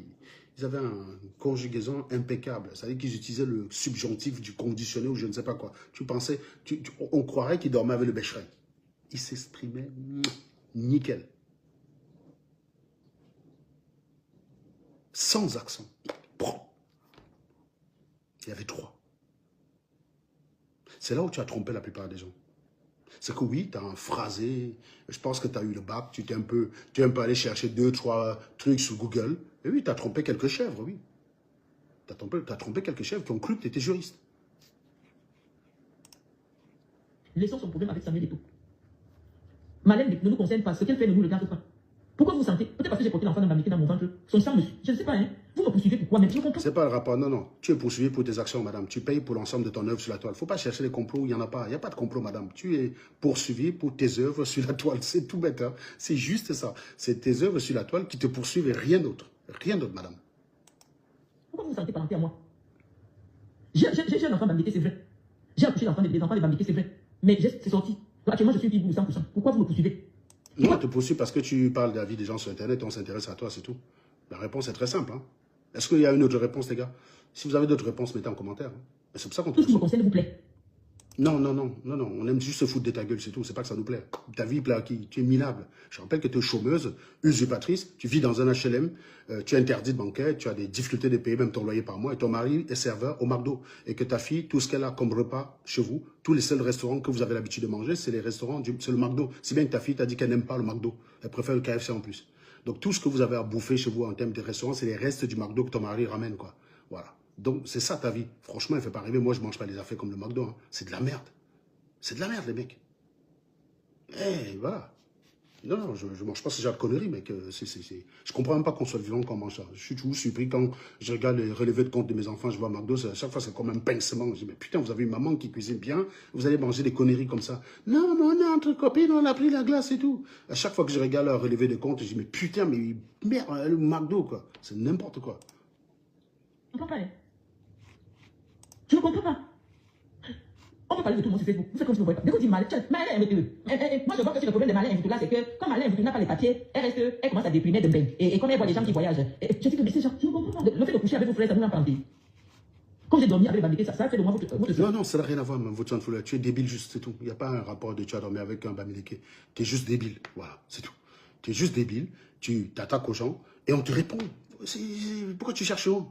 ils avaient une conjugaison impeccable. C'est-à-dire qu'ils utilisaient le subjonctif du conditionné ou je ne sais pas quoi. Tu pensais, on croirait qu'ils dormaient avec le bécherel. Ils s'exprimaient nickel. Sans accent. Il y avait 3. C'est là où tu as trompé la plupart des gens. C'est que oui, tu as un phrasé, je pense que tu as eu le bac, tu es un peu allé chercher 2-3 trucs sur Google. Et oui, tu as trompé quelques chèvres, oui. Tu as trompé quelques chèvres qui ont cru que tu étais juriste. Laissons son problème avec Samuel Eto'o. Malène ne nous concerne pas, ce qu'elle fait ne nous regarde pas. Pourquoi vous vous sentez? Peut-être parce que j'ai porté l'enfant dans mon ventre. Son sang me suit. Je ne sais pas, hein. Vous me poursuivez pourquoi? Mais je ne comprends pas. C'est pas le rapport, non, non. Tu es poursuivi pour tes actions, madame. Tu payes pour l'ensemble de ton œuvre sur la toile. Il ne faut pas chercher les complots où il n'y en a pas. Il n'y a pas de complot, madame. Tu es poursuivi pour tes œuvres sur la toile. C'est tout bête, hein. C'est juste ça. C'est tes œuvres sur la toile qui te poursuivent et rien d'autre. Rien d'autre, madame. Pourquoi vous vous sentez parenté à moi? J'ai un enfant Bambileke, c'est vrai. J'ai accouché des enfants de Bambileke, c'est vrai. Mais c'est sorti. Actuellement, je suis pitbull 100%. Pourquoi vous me poursuivez? Non, on te poursuit parce que tu parles de la vie des gens sur Internet, on s'intéresse à toi, c'est tout. La réponse est très simple. Hein. Est-ce qu'il y a une autre réponse, les gars? Si vous avez d'autres réponses, mettez en commentaire. Hein. C'est pour ça qu'on te Tout ce qui me concerne vous plaît. Non, non, non, non, non. On aime juste se foutre de ta gueule, c'est tout. C'est pas que ça nous plaît. Ta vie plaît à qui? Tu es minable. Je rappelle que tu es chômeuse, usurpatrice, tu vis dans un HLM, tu es interdite bancaire, tu as des difficultés de payer même ton loyer par mois, et ton mari est serveur au McDo. Et que ta fille, tout ce qu'elle a comme repas chez vous, tous les seuls restaurants que vous avez l'habitude de manger, c'est les restaurants, c'est le McDo. Si bien que ta fille t'a dit qu'elle n'aime pas le McDo, elle préfère le KFC en plus. Donc tout ce que vous avez à bouffer chez vous en termes de restaurants, c'est les restes du McDo que ton mari ramène, quoi. Voilà. Donc c'est ça ta vie. Franchement, elle ne fait pas rêver. Moi, je ne mange pas des affaires comme le McDo. Hein. C'est de la merde. C'est de la merde, les mecs. Eh, voilà. Non, non, je ne mange pas ce genre de conneries, mec. Je comprends même pas qu'on soit vivant quand on mange ça. Je suis toujours surpris quand je regarde les relevés de compte de mes enfants, je vois McDo, à chaque fois c'est comme un pincement. Je dis, mais putain, vous avez une maman qui cuisine bien, vous allez manger des conneries comme ça. Non, mais on est entre copines, on a pris la glace et tout. À chaque fois que je regarde leur relevé de compte, je dis, mais putain, mais merde, le McDo, quoi. C'est n'importe quoi. Je ne comprends pas, hein. Je ne comprends pas. On peut parler de tout le monde sur Facebook. Vous faites comme si vous ne voyez pas. Dès qu'on dit Malin est moi je vois que le problème de Malin est là, c'est que quand Malin n'a pas les papiers, elle commence à déprimer de bain. Et comme elle voit les gens qui voyagent, je dis que mais ces gens, je ne comprends pas. Le fait de coucher avec vos frères, ça nous en parle. Quand j'ai dormi avec les Bambileke, ça fait de moi votre Non, non, ça n'a rien à voir, même votre Fouleur. Tu es débile, juste, c'est tout. Il n'y a pas un rapport de tu as dormi avec un Bambileke. Tu es juste débile. Voilà, c'est tout. Tu es juste débile, tu t'attaques aux gens et on te répond. Pourquoi tu cherches où?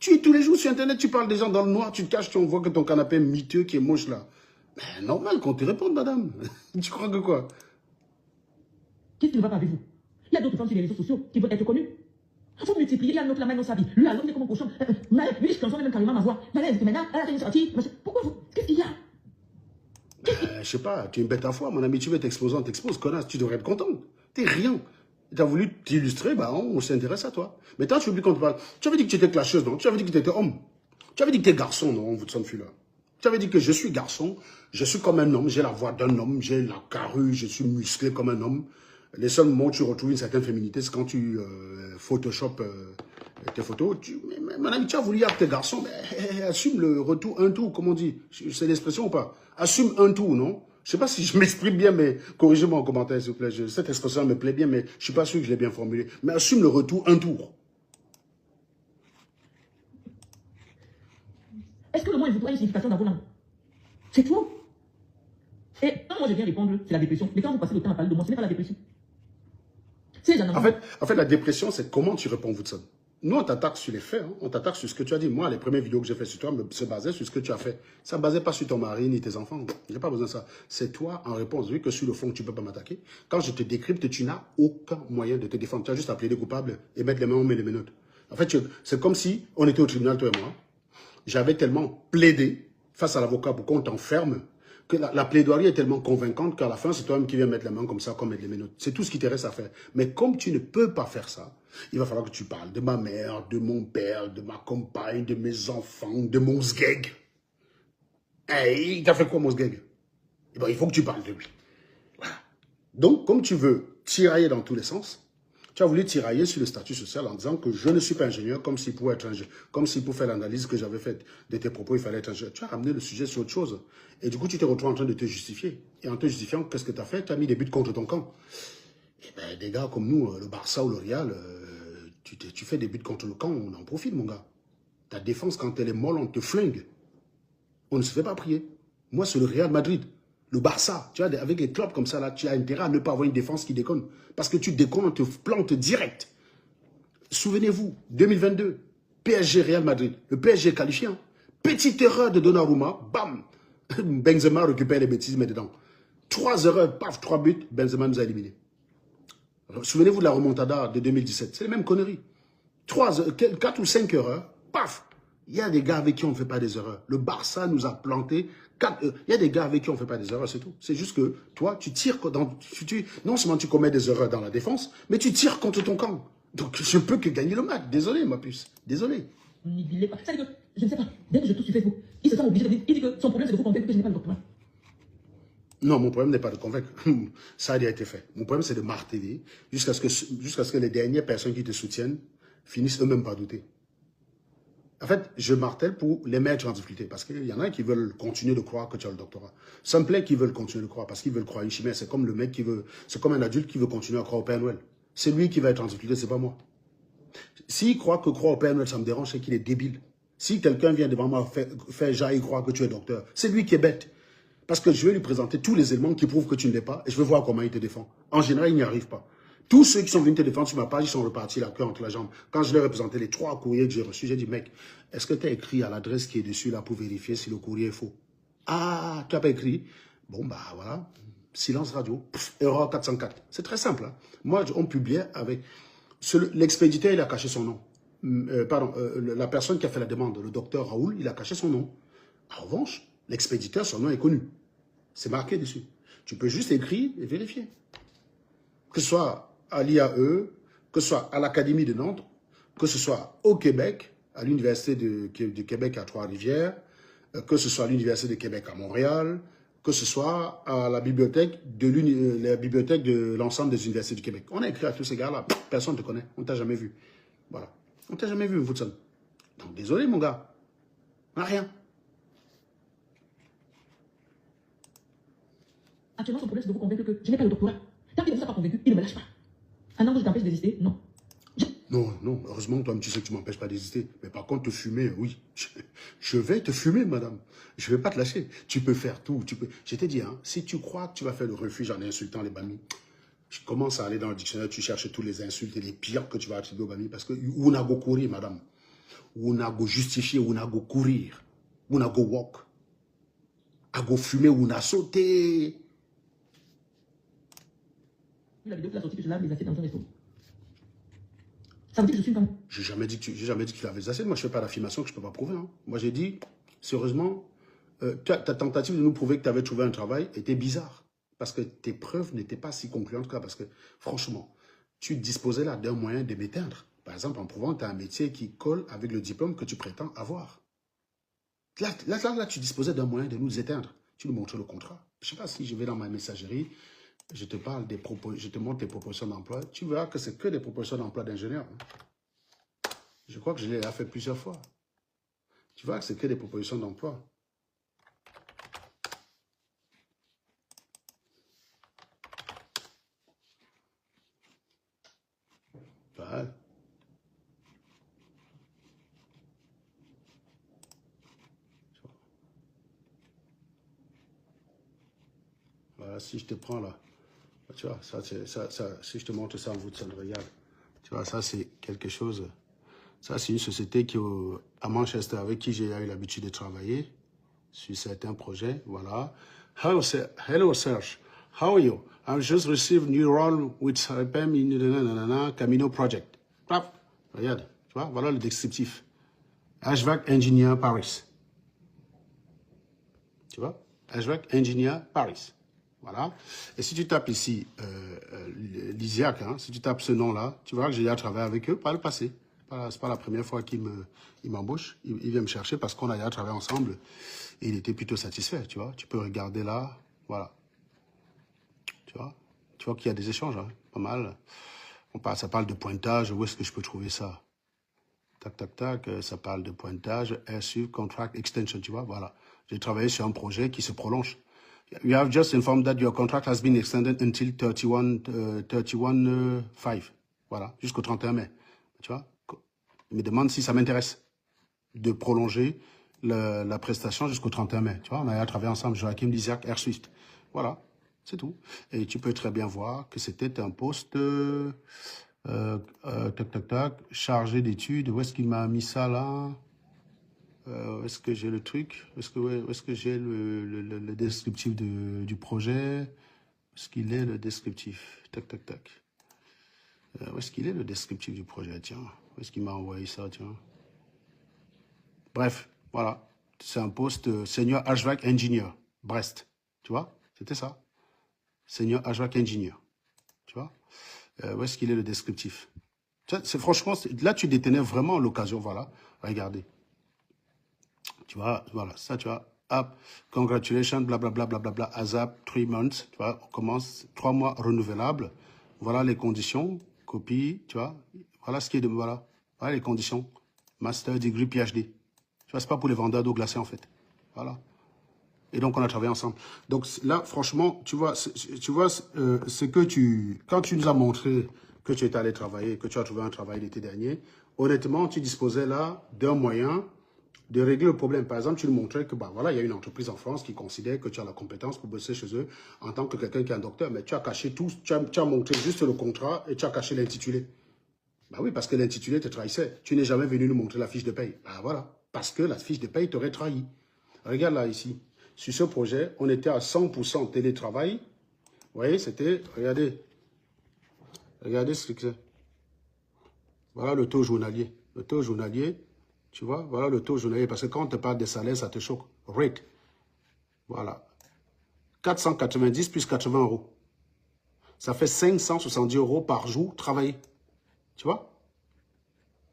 Tu es tous les jours sur Internet, tu parles des gens dans le noir, tu te caches, on voit que ton canapé est miteux qui est moche là. Ben, normal qu'on te réponde, madame. Tu crois que quoi? Qu'est-ce qui ne va pas avec vous? Il y a d'autres femmes sur les réseaux sociaux qui veulent être connues. Il faut multiplier, il y a notre la main dans sa vie. Lui, l'autre est comme un cochon. Lui, je transforme même carrément ma voix. Malin, maintenant, elle a fait une sortie. Pourquoi vous? Qu'est-ce qu'il y a? Je sais pas, tu es une bête à foi, mon ami, tu veux t'exposer, on t'expose, connasse, tu devrais être contente. T'es rien. Tu as voulu t'illustrer, bah on s'intéresse à toi. Mais toi, tu oublies qu'on te parle. Tu avais dit que tu étais clasheuse, non? Tu avais dit que tu étais homme. Tu avais dit que tu étais garçon, non, vous de là. Tu avais dit que je suis garçon, je suis comme un homme, j'ai la voix d'un homme, j'ai la carrure, je suis musclé comme un homme. Les seuls moments où tu retrouves une certaine féminité, c'est quand tu Photoshop tes photos. Mais, mon ami, tu as voulu dire que tu es garçon, mais assume le retour, un tour, comme on dit. C'est l'expression ou pas? Assume un tour, non? Je ne sais pas si je m'exprime bien, mais corrigez-moi en commentaire, s'il vous plaît. Cette expression me plaît bien, mais je ne suis pas sûr que je l'ai bien formulée. Mais assume le retour, un tour. Est-ce que le mot exutoire a une signification dans vos langues? C'est tout. Et quand moi je viens répondre, c'est la dépression. Mais quand vous passez le temps à parler de moi, ce n'est pas la dépression. En fait, la dépression, c'est comment tu réponds, Woodson. Nous, on t'attaque sur les faits, hein. On t'attaque sur ce que tu as dit. Moi, les premières vidéos que j'ai faites sur toi se basaient sur ce que tu as fait. Ça ne basait pas sur ton mari ni tes enfants. Je n'ai pas besoin de ça. C'est toi en réponse. Vu que sur le fond, tu ne peux pas m'attaquer. Quand je te décrypte, tu n'as aucun moyen de te défendre. Tu as juste à plaider coupable et mettre les mains, on met les menottes. En fait, c'est comme si on était au tribunal, toi et moi. J'avais tellement plaidé face à l'avocat pour qu'on t'enferme que la plaidoirie est tellement convaincante qu'à la fin, c'est toi-même qui viens mettre la main comme ça, comme mettre les menottes. C'est tout ce qui te reste à faire. Mais comme tu ne peux pas faire ça, il va falloir que tu parles de ma mère, de mon père, de ma compagne, de mes enfants, de mon sgeg. Hey, il t'a fait quoi, mon sgeg? Il faut que tu parles de lui. Voilà. Donc, comme tu veux tirailler dans tous les sens, Tu as voulu tirailler sur le statut social en disant que je ne suis pas ingénieur, comme si pour être ingénieur, comme si pour faire l'analyse que j'avais faite de tes propos, il fallait être ingénieur. Tu as ramené le sujet sur autre chose. Et du coup, tu te retrouves en train de te justifier. Et en te justifiant, qu'est-ce que tu as fait? Tu as mis des buts contre ton camp. Eh bien, des gars comme nous, le Barça ou le Real, tu fais des buts contre le camp, on en profite, mon gars. Ta défense, quand elle est molle, on te flingue. On ne se fait pas prier. Moi, c'est le Real Madrid. Le Barça, tu vois, avec les clubs comme ça, là, tu as intérêt à ne pas avoir une défense qui déconne. Parce que tu déconnes, on te plante direct. Souvenez-vous, 2022, PSG Real Madrid. Le PSG est qualifié. Hein. Petite erreur de Donnarumma, bam. Benzema récupère les bêtises, met dedans. 3 erreurs, paf, 3 buts, Benzema nous a éliminés. Souvenez-vous de la remontada de 2017. C'est les mêmes conneries. 4 ou 5 erreurs, paf. Il y a des gars avec qui on ne fait pas des erreurs. Le Barça nous a planté. Il y a des gars avec qui on ne fait pas des erreurs, c'est tout. C'est juste que toi, tu tires non seulement tu commets des erreurs dans la défense, mais tu tires contre ton camp. Donc je ne peux que gagner le match. Désolé, ma puce. Désolé. Je ne sais pas. Dès que je touche sur Facebook, il se sent obligé de dire, il dit que son problème c'est de vous convaincre que je n'ai pas le doctorat. Non, mon problème n'est pas de convaincre. Ça a déjà été fait. Mon problème, c'est de marteler jusqu'à ce que les dernières personnes qui te soutiennent finissent eux-mêmes par douter. En fait, je martèle pour les mettre en difficulté. Parce qu'il y en a qui veulent continuer de croire que tu as le doctorat. Ça me plaît qu'ils veulent continuer de croire parce qu'ils veulent croire une chimère. C'est comme le mec qui veut... C'est comme un adulte qui veut continuer à croire au Père Noël. C'est lui qui va être en difficulté, c'est pas moi. S'il croit que croire au Père Noël, ça me dérange, c'est qu'il est débile. Si quelqu'un vient devant moi faire genre, il croit que tu es docteur, c'est lui qui est bête. Parce que je vais lui présenter tous les éléments qui prouvent que tu ne l'es pas et je vais voir comment il te défend. En général, il n'y arrive pas. Tous ceux qui sont venus te défendre sur ma page, ils sont repartis la queue entre la jambe. Quand je leur ai présenté les 3 courriers que j'ai reçus, j'ai dit, mec, est-ce que tu as écrit à l'adresse qui est dessus là pour vérifier si le courrier est faux? Ah, tu n'as pas écrit? Bon, bah voilà, silence radio, erreur 404. C'est très simple. Hein. Moi, on publiait avec... L'expéditeur, il a caché son nom. La personne qui a fait la demande, le docteur Raoul, il a caché son nom. En revanche, l'expéditeur, son nom est connu. C'est marqué dessus. Tu peux juste écrire et vérifier. Que ce soit à l'IAE, que ce soit à l'Académie de Nantes, que ce soit au Québec, à l'Université de Québec à Trois-Rivières, que ce soit à l'Université de Québec à Montréal, que ce soit à la bibliothèque de l'ensemble des universités du Québec. On a écrit à tous ces gars-là. Personne ne te connaît. On ne t'a jamais vu. Voilà. On ne t'a jamais vu, Woodson. Donc, désolé, mon gars. On n'a rien. Actuellement, son problème, c'est de vous convaincre que je n'ai pas le doctorat. Tant qu'il ne vous a pas convaincu, il ne me lâche pas. Un an où je t'empêche d'exister, non. Non, heureusement, toi, tu sais que tu ne m'empêches pas d'exister. Mais par contre, te fumer, oui. Je vais te fumer, madame. Je ne vais pas te lâcher. Tu peux faire tout. Je t'ai dit, hein, si tu crois que tu vas faire le refuge en insultant les Bamis, je commence à aller dans le dictionnaire, tu cherches tous les insultes et les pires que tu vas attribuer aux Bamis. Parce que on a go courir, madame. On a go justifier, on a go courir. On a go walk. On a go fumer, on a sauté. La vidéo qu'il a sortie que je lave les assiettes dans un resto. Ça veut dire que je suis une femme. J'ai jamais dit qu'il avait des assiettes. Moi, je ne fais pas d'affirmation que je ne peux pas prouver. Hein. Moi, j'ai dit, sérieusement, ta tentative de nous prouver que tu avais trouvé un travail était bizarre. Parce que tes preuves n'étaient pas si concluantes que ça. Parce que, franchement, tu disposais là d'un moyen de m'éteindre. Par exemple, en prouvant que tu as un métier qui colle avec le diplôme que tu prétends avoir. Là, tu disposais d'un moyen de nous éteindre. Tu nous montres le contrat. Je ne sais pas si je vais dans ma messagerie, je te parle je te montre tes propositions d'emploi. Tu verras que c'est que des propositions d'emploi d'ingénieur. Je crois que je l'ai fait plusieurs fois. Tu vois que c'est que des propositions d'emploi. Ouais. Voilà, si je te prends là, tu vois, si je te montre ça en vous, ça me regarde. Tu vois, ça c'est quelque chose. Ça c'est une société qui à Manchester avec qui j'ai eu l'habitude de travailler sur certains projets. Voilà. Hello Serge. How are you? I've just received new role with RPM in the Camino project. Hop, regarde, tu vois, voilà le descriptif. HVAC Engineer Paris. Tu vois? HVAC Engineer Paris. Voilà. Et si tu tapes ici, Lysiac, hein, si tu tapes ce nom-là, tu verras que j'ai déjà travaillé avec eux par le passé. C'est pas la première fois qu'il m'embauche. Il vient me chercher parce qu'on a déjà travaillé ensemble et il était plutôt satisfait, tu vois. Tu peux regarder là, voilà. Tu vois qu'il y a des échanges, hein, pas mal. Ça parle de pointage. Où est-ce que je peux trouver ça? Tac, tac, tac. Ça parle de pointage. SU, Contract Extension, tu vois, voilà. J'ai travaillé sur un projet qui se prolonge. You have just informed that your contract has been extended until 31/5. Voilà, jusqu'au 31 mai. Tu vois? Il me demande si ça m'intéresse de prolonger la prestation jusqu'au 31 mai. Tu vois, on a travaillé ensemble, Joachim Lisiac, Air Swift. Voilà, c'est tout. Et tu peux très bien voir que c'était un poste, tac, tac, tac, chargé d'études. Où est-ce qu'il m'a mis ça là? Est-ce que j'ai le truc? Est-ce que j'ai le descriptif du projet? Est-ce qu'il est le descriptif? Tac, tac, tac. Où est-ce qu'il est le descriptif du projet? Tiens, où est-ce qu'il m'a envoyé ça? Tiens. Bref, voilà. C'est un poste senior HVAC engineer, Brest. Tu vois? C'était ça. Senior HVAC engineer. Tu vois? Où est-ce qu'il est le descriptif? Franchement, là, tu détenais vraiment l'occasion. Voilà. Regardez. Tu vois, voilà, ça, tu vois, hop, congratulations, blablabla, blablabla, ASAP, 3 months, tu vois, on commence, 3 mois renouvelables, voilà les conditions, copie, tu vois, voilà ce qui est de, voilà les conditions, master, degree, PhD, tu vois, c'est pas pour les vendeurs d'eau glacée, en fait, voilà, et donc on a travaillé ensemble, donc là, franchement, tu vois, c'est que quand tu nous as montré que tu étais allé travailler, que tu as trouvé un travail l'été dernier, honnêtement, tu disposais là d'un moyen de régler le problème. Par exemple, tu nous montrais que, bah, voilà, il y a une entreprise en France qui considère que tu as la compétence pour bosser chez eux en tant que quelqu'un qui est un docteur, mais tu as caché tout, tu as montré juste le contrat et tu as caché l'intitulé. Bah oui, parce que l'intitulé te trahissait. Tu n'es jamais venu nous montrer la fiche de paye. Bah voilà, parce que la fiche de paye t'aurait trahi. Regarde là, ici. Sur ce projet, on était à 100% télétravail. Vous voyez, c'était, regardez ce que c'est. Voilà le taux journalier. Le taux journalier, tu vois, voilà le taux journalier. Parce que quand on te parle des salaires, ça te choque. Rate. Voilà. 490 plus 80 euros. Ça fait 570 euros par jour travaillé. Tu vois?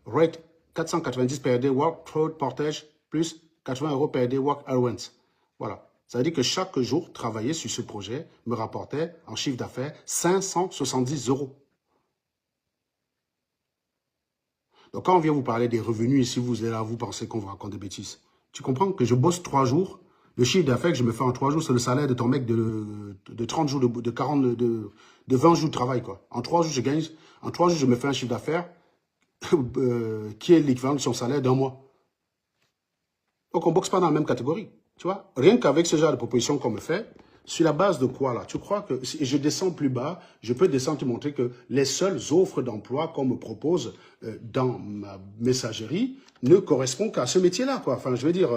Rate 490 per day work, throat portage, plus 80 euros per day work allowance. Voilà. Ça veut dire que chaque jour travaillé sur ce projet me rapportait en chiffre d'affaires 570 euros. Donc, quand on vient vous parler des revenus, ici, vous êtes là, vous pensez qu'on vous raconte des bêtises. Tu comprends que je bosse 3 jours, le chiffre d'affaires que je me fais en 3 jours, c'est le salaire de ton mec de 30 jours, de 20 jours de travail, quoi. En 3 jours, je me fais un chiffre d'affaires qui est l'équivalent de son salaire d'un mois. Donc, on ne boxe pas dans la même catégorie, tu vois. Rien qu'avec ce genre de proposition qu'on me fait, sur la base de quoi, là? Tu crois que si je descends plus bas, je peux descendre te montrer que les seules offres d'emploi qu'on me propose dans ma messagerie ne correspondent qu'à ce métier-là, quoi. Enfin, je veux dire,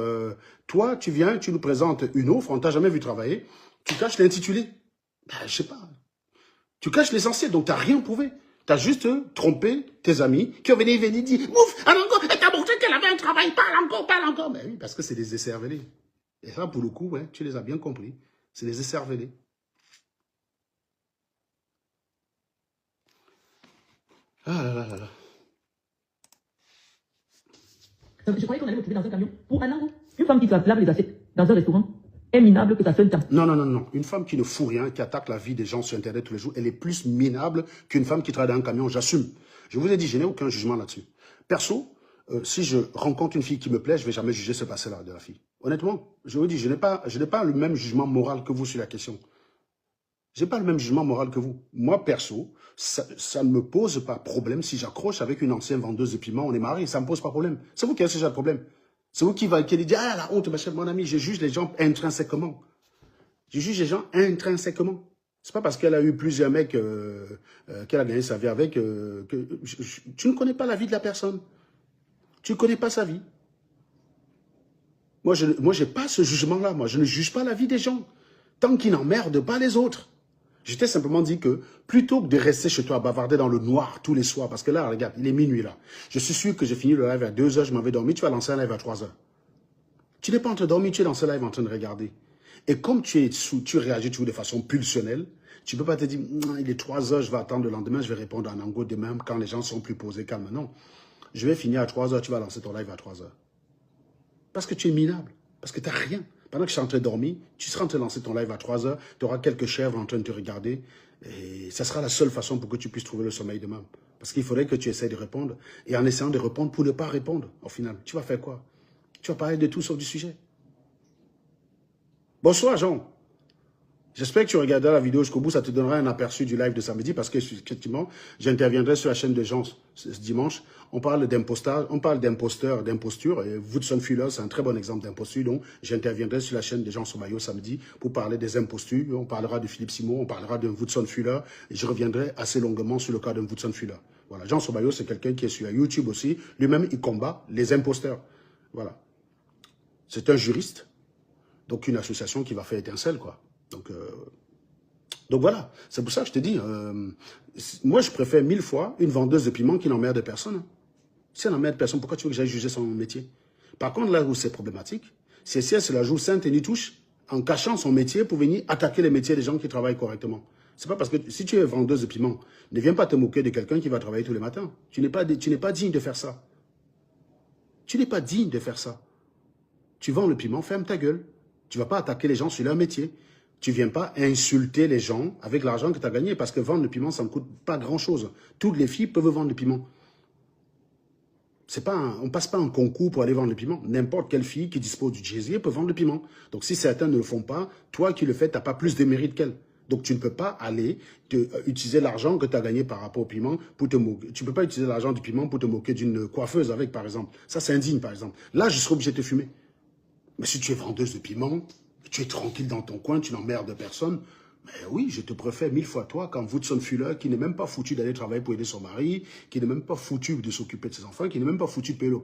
toi, tu viens, tu nous présentes une offre, on t'a jamais vu travailler, tu caches l'intitulé. Ben, je sais pas. Tu caches l'essentiel, donc tu n'as rien prouvé. Tu as juste trompé tes amis qui ont venu dire « Ouf, Alango, elle t'a montré qu'elle avait un travail, parle encore. » Mais oui, parce que c'est des écervelés. Et ça, pour le coup, ouais, tu les as bien compris. C'est des écervelés. Ah là là là là. Je croyais qu'on allait me trouver dans un camion pour Alango. Une femme qui te lave les assiettes dans un restaurant est minable que ça seule temps. Non. Une femme qui ne fout rien, qui attaque la vie des gens sur Internet tous les jours, elle est plus minable qu'une femme qui travaille dans un camion. J'assume. Je vous ai dit, je n'ai aucun jugement là-dessus. Perso, si je rencontre une fille qui me plaît, je ne vais jamais juger ce passé-là de la fille. Honnêtement, je vous dis, je n'ai pas le même jugement moral que vous sur la question. Je n'ai pas le même jugement moral que vous. Moi, perso, ça ne me pose pas problème si j'accroche avec une ancienne vendeuse de piments, on est mariés, ça ne me pose pas problème. C'est vous qui avez ce genre de problème. C'est vous qui allez dire, ah la honte, ma chère, mon ami, je juge les gens intrinsèquement. Je juge les gens intrinsèquement. C'est pas parce qu'elle a eu plusieurs mecs qu'elle a gagné sa vie avec que tu ne connais pas la vie de la personne. Tu ne connais pas sa vie. Moi, je n'ai pas ce jugement-là. Moi, je ne juge pas la vie des gens. Tant qu'ils n'emmerdent pas les autres. Je t'ai simplement dit que plutôt que de rester chez toi à bavarder dans le noir tous les soirs, parce que là, regarde, il est minuit là. Je suis sûr que j'ai fini le live à 2 h, je m'en vais dormir, tu vas lancer un live à 3 h. Tu n'es pas en train de dormir, tu es dans ce live en train de regarder. Et comme tu réagis toujours de façon pulsionnelle, tu ne peux pas te dire, il est 3 h, je vais attendre le lendemain, je vais répondre en ango demain quand les gens sont plus posés, calme. Non, je vais finir à 3 h, tu vas lancer ton live à 3 h. Parce que tu es minable, parce que tu n'as rien. Pendant que je suis en train de dormir, tu seras en train de lancer ton live à 3 heures, tu auras quelques chèvres en train de te regarder, et ça sera la seule façon pour que tu puisses trouver le sommeil demain. Parce qu'il faudrait que tu essaies de répondre, et en essayant de répondre pour ne pas répondre, au final, tu vas faire quoi? Tu vas parler de tout sauf du sujet. Bonsoir, Jean. J'espère que tu regarderas la vidéo jusqu'au bout, ça te donnera un aperçu du live de samedi, parce que, effectivement, j'interviendrai sur la chaîne de Jean ce dimanche. On parle d'impostage, on parle d'imposteur, d'imposture, et Woodson Fuller, c'est un très bon exemple d'imposture, donc j'interviendrai sur la chaîne de Jean Somayo samedi pour parler des impostures. On parlera de Philippe Simon, on parlera de Woodson Fuller, et je reviendrai assez longuement sur le cas de Woodson Fuller. Voilà, Jean Somayo, c'est quelqu'un qui est sur YouTube aussi. Lui-même, il combat les imposteurs. Voilà. C'est un juriste, donc une association qui va faire étincelle, quoi. Donc voilà, c'est pour ça que je te dis, moi je préfère 1000 fois une vendeuse de piment qui n'emmerde personne. Si elle n'emmerde personne, pourquoi tu veux que j'aille juger son métier? Par contre, là où c'est problématique, c'est si elle se la joue sainte et n'y touche, en cachant son métier pour venir attaquer les métiers des gens qui travaillent correctement. C'est pas parce que si tu es vendeuse de piment, ne viens pas te moquer de quelqu'un qui va travailler tous les matins. Tu n'es pas digne de faire ça. Tu n'es pas digne de faire ça. Tu vends le piment, ferme ta gueule. Tu ne vas pas attaquer les gens sur leur métier. Tu ne viens pas insulter les gens avec l'argent que tu as gagné, parce que vendre le piment, ça ne coûte pas grand-chose. Toutes les filles peuvent vendre le piment. On ne passe pas un concours pour aller vendre le piment. N'importe quelle fille qui dispose du gésier peut vendre le piment. Donc si certains ne le font pas, toi qui le fais, tu n'as pas plus de mérite qu'elle. Donc tu ne peux pas aller utiliser l'argent que tu as gagné par rapport au piment pour te moquer. Tu ne peux pas utiliser l'argent du piment pour te moquer d'une coiffeuse avec, par exemple. Ça, c'est indigne, par exemple. Là, je serais obligé de te fumer. Mais si tu es vendeuse de piment, tu es tranquille dans ton coin, tu n'emmerdes personne. Mais oui, je te préfère 1000 fois toi qu'un Woodson Fuller qui n'est même pas foutu d'aller travailler pour aider son mari, qui n'est même pas foutu de s'occuper de ses enfants, qui n'est même pas foutu de payer le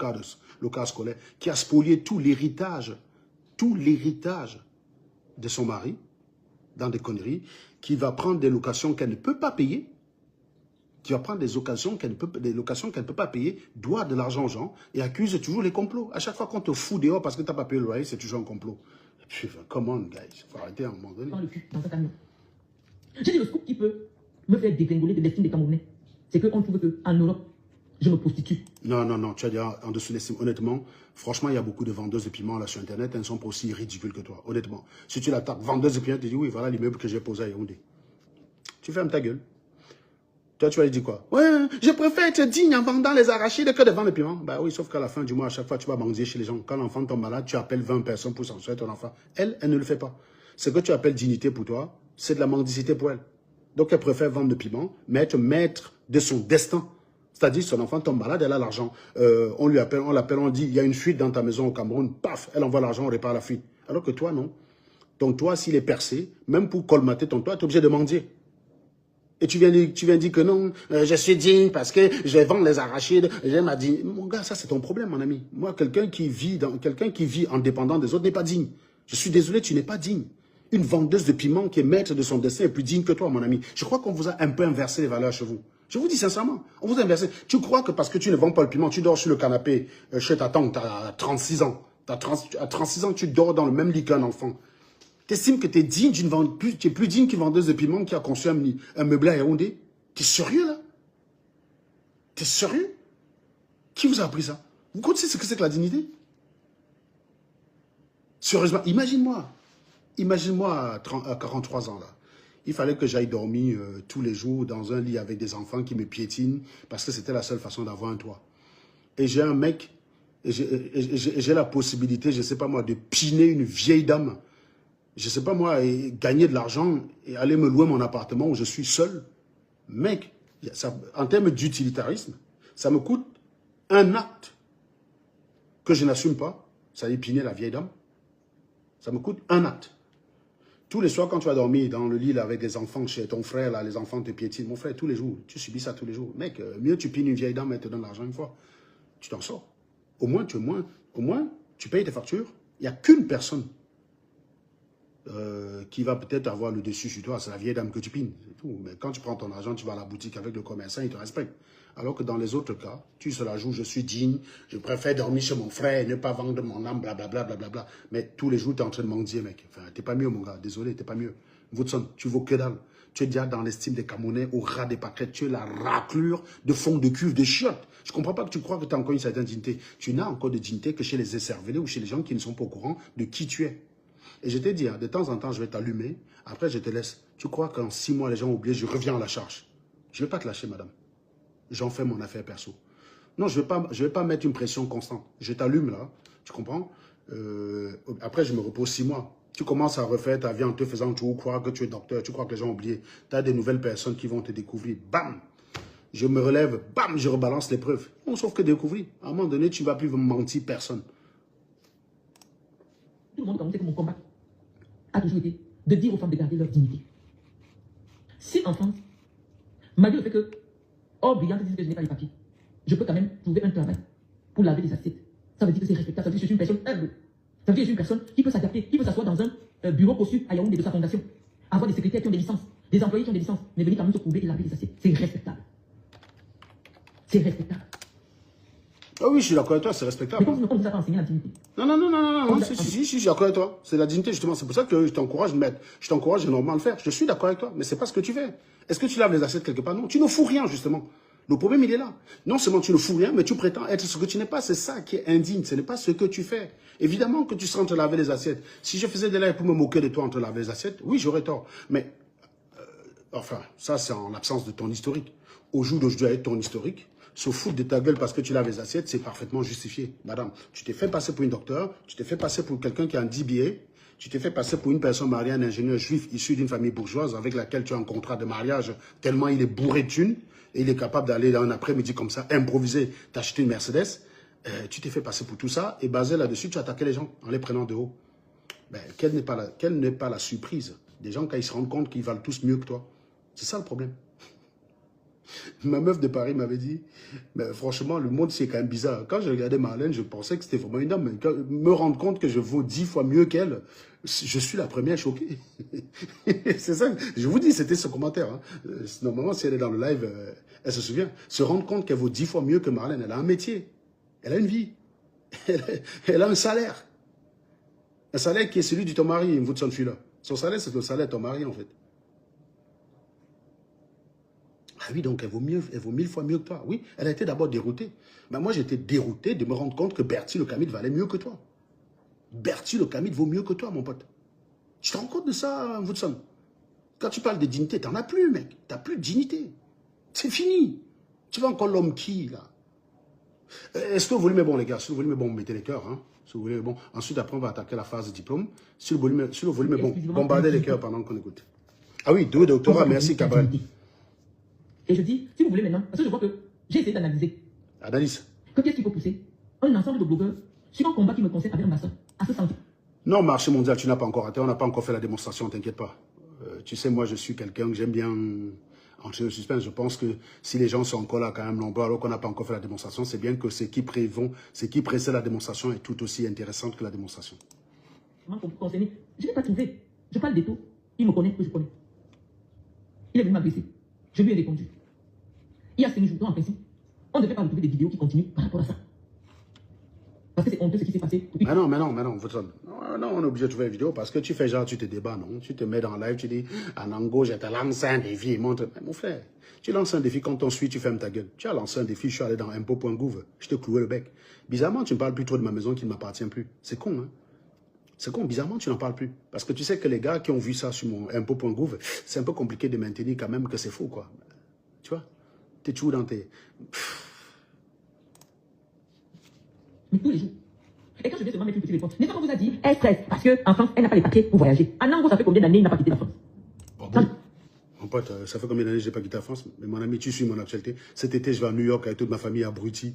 cas scolaire, qui a spolié tout l'héritage de son mari dans des conneries, qui va prendre des locations qu'elle ne peut pas payer, qui va prendre des locations qu'elle ne peut pas payer, doit de l'argent aux gens et accuse toujours les complots. À chaque fois qu'on te fout dehors parce que tu n'as pas payé le loyer, c'est toujours un complot. Come on, guys. Il faut arrêter à un moment donné. Dans le cul, dans un camion. J'ai dit le scoop qui peut me faire dégringoler de l'estime des Camerounais. C'est qu'on trouve qu'en Europe, je me prostitue. Non, tu as dit en dessous de l'estime. Honnêtement, franchement, il y a beaucoup de vendeuses de piments là sur Internet. Elles ne sont pas aussi ridicules que toi. Honnêtement. Si tu la tapes vendeuse de piments, tu dis oui, voilà l'immeuble que j'ai posé à Yaoundé. Tu fermes ta gueule. Toi, tu vas lui dire quoi? Ouais, je préfère être digne en vendant les arachides que de vendre le piment. Bah oui, sauf qu'à la fin du mois, à chaque fois, tu vas mendier chez les gens. Quand l'enfant tombe malade, tu appelles 20 personnes pour s'en sortir ton enfant. Elle ne le fait pas. Ce que tu appelles dignité pour toi, c'est de la mendicité pour elle. Donc, elle préfère vendre le piment, mais être maître de son destin. C'est-à-dire, son enfant tombe malade, elle a l'argent. On l'appelle, on dit, il y a une fuite dans ta maison au Cameroun. Paf, elle envoie l'argent, on répare la fuite. Alors que toi, non. Donc, toi, s'il est percé, même pour colmater ton toit, tu es obligé de mendier. Et tu viens dire que non, je suis digne parce que je vais vendre les arachides. J'ai ma dignité. Mon gars, ça c'est ton problème, mon ami. Moi, quelqu'un qui vit en dépendant des autres n'est pas digne. Je suis désolé, tu n'es pas digne. Une vendeuse de piment qui est maître de son destin est plus digne que toi, mon ami. Je crois qu'on vous a un peu inversé les valeurs chez vous. Je vous dis sincèrement, on vous a inversé. Tu crois que parce que tu ne vends pas le piment, tu dors sur le canapé chez ta tante, tu as 36 ans. À 36 ans, tu dors dans le même lit qu'un enfant. Tu estimes que tu es digne tu es plus digne qu'une vendeuse de piment qui a conçu un meublé à Yaoundé? Tu es sérieux là? Tu es sérieux? Qui vous a appris ça? Vous connaissez ce que c'est que la dignité? Sérieusement, imagine-moi à 43 ans là. Il fallait que j'aille dormir tous les jours dans un lit avec des enfants qui me piétinent parce que c'était la seule façon d'avoir un toit. Et j'ai un mec, et j'ai la possibilité, je ne sais pas moi, de piner une vieille dame. Je ne sais pas moi, gagner de l'argent et aller me louer mon appartement où je suis seul. Mec, en termes d'utilitarisme, ça me coûte un acte que je n'assume pas. Ça a épiner la vieille dame. Ça me coûte un acte. Tous les soirs, quand tu vas dormir dans le lit là, avec des enfants chez ton frère, là, les enfants te piétinent. Mon frère, tous les jours, tu subis ça tous les jours. Mec, mieux tu pines une vieille dame et elle te donne l'argent une fois. Tu t'en sors. Au moins, tu payes tes factures. Il n'y a qu'une personne qui va peut-être avoir le dessus sur toi, c'est la vieille dame que tu pines, c'est tout. Mais quand tu prends ton argent, tu vas à la boutique avec le commerçant, il te respecte. Alors que dans les autres cas, tu se la joues, je suis digne, je préfère dormir chez mon frère et ne pas vendre mon âme, blablabla, blablabla. Mais tous les jours, tu es en train de mendier, mec. Enfin, t'es pas mieux, mon gars, désolé, t'es pas mieux. Woodson, tu vaux que dalle. Tu es déjà dans l'estime des Camerounais, au ras des pâquerettes, tu es la raclure de fond de cuve, de chiottes. Je comprends pas que tu crois que tu as encore une certaine dignité. Tu n'as encore de dignité que chez les écervelés ou chez les gens qui ne sont pas au courant de qui tu es. Et je t'ai dit, hein, de temps en temps, je vais t'allumer. Après, je te laisse. Tu crois qu'en 6 mois, les gens ont oublié, je reviens à la charge. Je ne vais pas te lâcher, madame. J'en fais mon affaire perso. Non, je vais pas mettre une pression constante. Je t'allume là, tu comprends? Après, je me repose 6 mois. Tu commences à refaire ta vie en te faisant tout, croire que tu es docteur, tu crois que les gens ont oublié. Tu as des nouvelles personnes qui vont te découvrir. Bam! Je me relève, bam, je rebalance les preuves. On sauf que découvrir. À un moment donné, tu ne vas plus mentir personne. Tout le monde sait que mon combat a toujours été de dire aux femmes de garder leur dignité. Si en France, malgré le fait que, oh, brillante disent que je n'ai pas les papiers, je peux quand même trouver un travail pour laver les assiettes. Ça veut dire que c'est respectable, ça veut dire que je suis une personne humble. Ça veut dire que je suis une personne qui peut s'adapter, qui peut s'asseoir dans un bureau conçu à Yaoundé de sa fondation, avoir des secrétaires qui ont des licences, des employés qui ont des licences, mais venir quand même se trouver et laver les assiettes. C'est respectable. C'est respectable. Ah oui, je suis d'accord avec toi, c'est respectable. Mais comme vous n'avez pas enseigné la dignité. Non, si, je suis d'accord avec toi. C'est la dignité, justement. C'est pour ça que je t'encourage, je t'encourage énormément à le faire. Je suis d'accord avec toi, mais c'est pas ce que tu fais. Est-ce que tu laves les assiettes quelque part? Non, tu ne fous rien, justement. Le problème, il est là. Non seulement tu ne fous rien, mais tu prétends être ce que tu n'es pas. C'est ça qui est indigne. Ce n'est pas ce que tu fais. Évidemment que tu seras en train de laver les assiettes. Si je faisais des lives pour me moquer de toi en train de laver les assiettes, oui, j'aurais tort. Mais, enfin, ça, c'est en l'absence de ton historique. Au jour d'aujourd'hui, avec ton historique, se foutre de ta gueule parce que tu laves les assiettes, c'est parfaitement justifié. Madame, tu t'es fait passer pour une docteur, tu t'es fait passer pour quelqu'un qui a un DBA, tu t'es fait passer pour une personne mariée à un ingénieur juif issu d'une famille bourgeoise avec laquelle tu as un contrat de mariage tellement il est bourré de thunes et il est capable d'aller dans un après-midi comme ça, improviser, t'acheter une Mercedes. Tu t'es fait passer pour tout ça et basé là-dessus, tu attaquais les gens en les prenant de haut. Ben, quelle n'est pas la surprise des gens quand ils se rendent compte qu'ils valent tous mieux que toi? C'est ça le problème. Ma meuf de Paris m'avait dit, mais franchement, le monde, c'est quand même bizarre. Quand je regardais Marlène, je pensais que c'était vraiment une dame. Mais quand me rendre compte que je vaux 10 fois mieux qu'elle, je suis la première choquée. C'est ça, je vous dis, c'était ce commentaire. Hein. Normalement, si elle est dans le live, elle se souvient. Se rendre compte qu'elle vaut 10 fois mieux que Marlène. Elle a un métier, elle a une vie, elle a un salaire. Un salaire qui est celui de ton mari, une de son fille là. Son salaire, c'est le salaire de ton mari, en fait. Ah oui, donc elle vaut 1000 fois mieux que toi. Oui, elle a été d'abord déroutée. Mais moi, j'étais dérouté de me rendre compte que Bertie le Camide valait mieux que toi. Bertie le Camide vaut mieux que toi, mon pote. Tu te rends compte de ça, Woodson? Quand tu parles de dignité, t'en as plus, mec. T'as plus de dignité. C'est fini. Tu vas encore l'homme qui, là? Est-ce que vous voulez, mais bon, les gars, si vous voulez, mais bon, mettez les cœurs, hein. Si vous voulez, bon. Ensuite, après, on va attaquer la phase de diplôme. Si le volume, mais bon, bombardez les cœurs pendant qu'on écoute. Ah oui, deux doctorats, merci, Cabral. Et je dis, si vous voulez maintenant, parce que je vois que j'ai essayé d'analyser. Analyse. Que qu'est-ce qu'il faut pousser un ensemble de blogueurs sur un combat qui me concerne avec un maçon à ce sens. Non, marché mondial, tu n'as pas encore raté. On n'a pas encore fait la démonstration, t'inquiète pas. Tu sais, moi, je suis quelqu'un que j'aime bien entrer le suspense. Je pense que si les gens sont encore là quand même nombreux alors qu'on n'a pas encore fait la démonstration, c'est bien que ce qui précède la démonstration est tout aussi intéressante que la démonstration. Concerné, je n'ai pas trouvé. Je parle des tout. Il me connaît que je connais. Il est venu m'agresser. Je lui ai répondu. Il y a 5 jours, en principe, on ne devait pas retrouver des vidéos qui continuent par rapport à ça. Parce que c'est honteux ce qui s'est passé. Mais non, non, on est obligé de trouver une vidéo parce que tu fais genre, tu te débats, non? Tu te mets dans le live, tu dis, Anango, je te lance un défi, montre. Mais mon frère, tu lances un défi, quand on suit, tu fermes ta gueule. Tu as lancé un défi, je suis allé dans impôt.gouv, je t'ai cloué le bec. Bizarrement, tu ne parles plus trop de ma maison qui ne m'appartient plus. C'est con, hein? C'est con, bizarrement, tu n'en parles plus. Parce que tu sais que les gars qui ont vu ça sur mon impôt.gouv, c'est un peu compliqué de maintenir quand même que c'est faux, quoi. Tu vois? T'es toujours dans tes... Mais tous les jours. Et quand je vais seulement mettre une petite réponse, n'est-ce pas qu'on vous a dit, elle stresse parce qu'en France, elle n'a pas les papiers pour voyager. En Ango, ça fait combien d'années il n'a pas quitté la France? Oh bon. Mon pote, ça fait combien d'années que je n'ai pas quitté la France? Mais mon ami, tu suis mon actualité. Cet été, je vais à New York avec toute ma famille abrutie.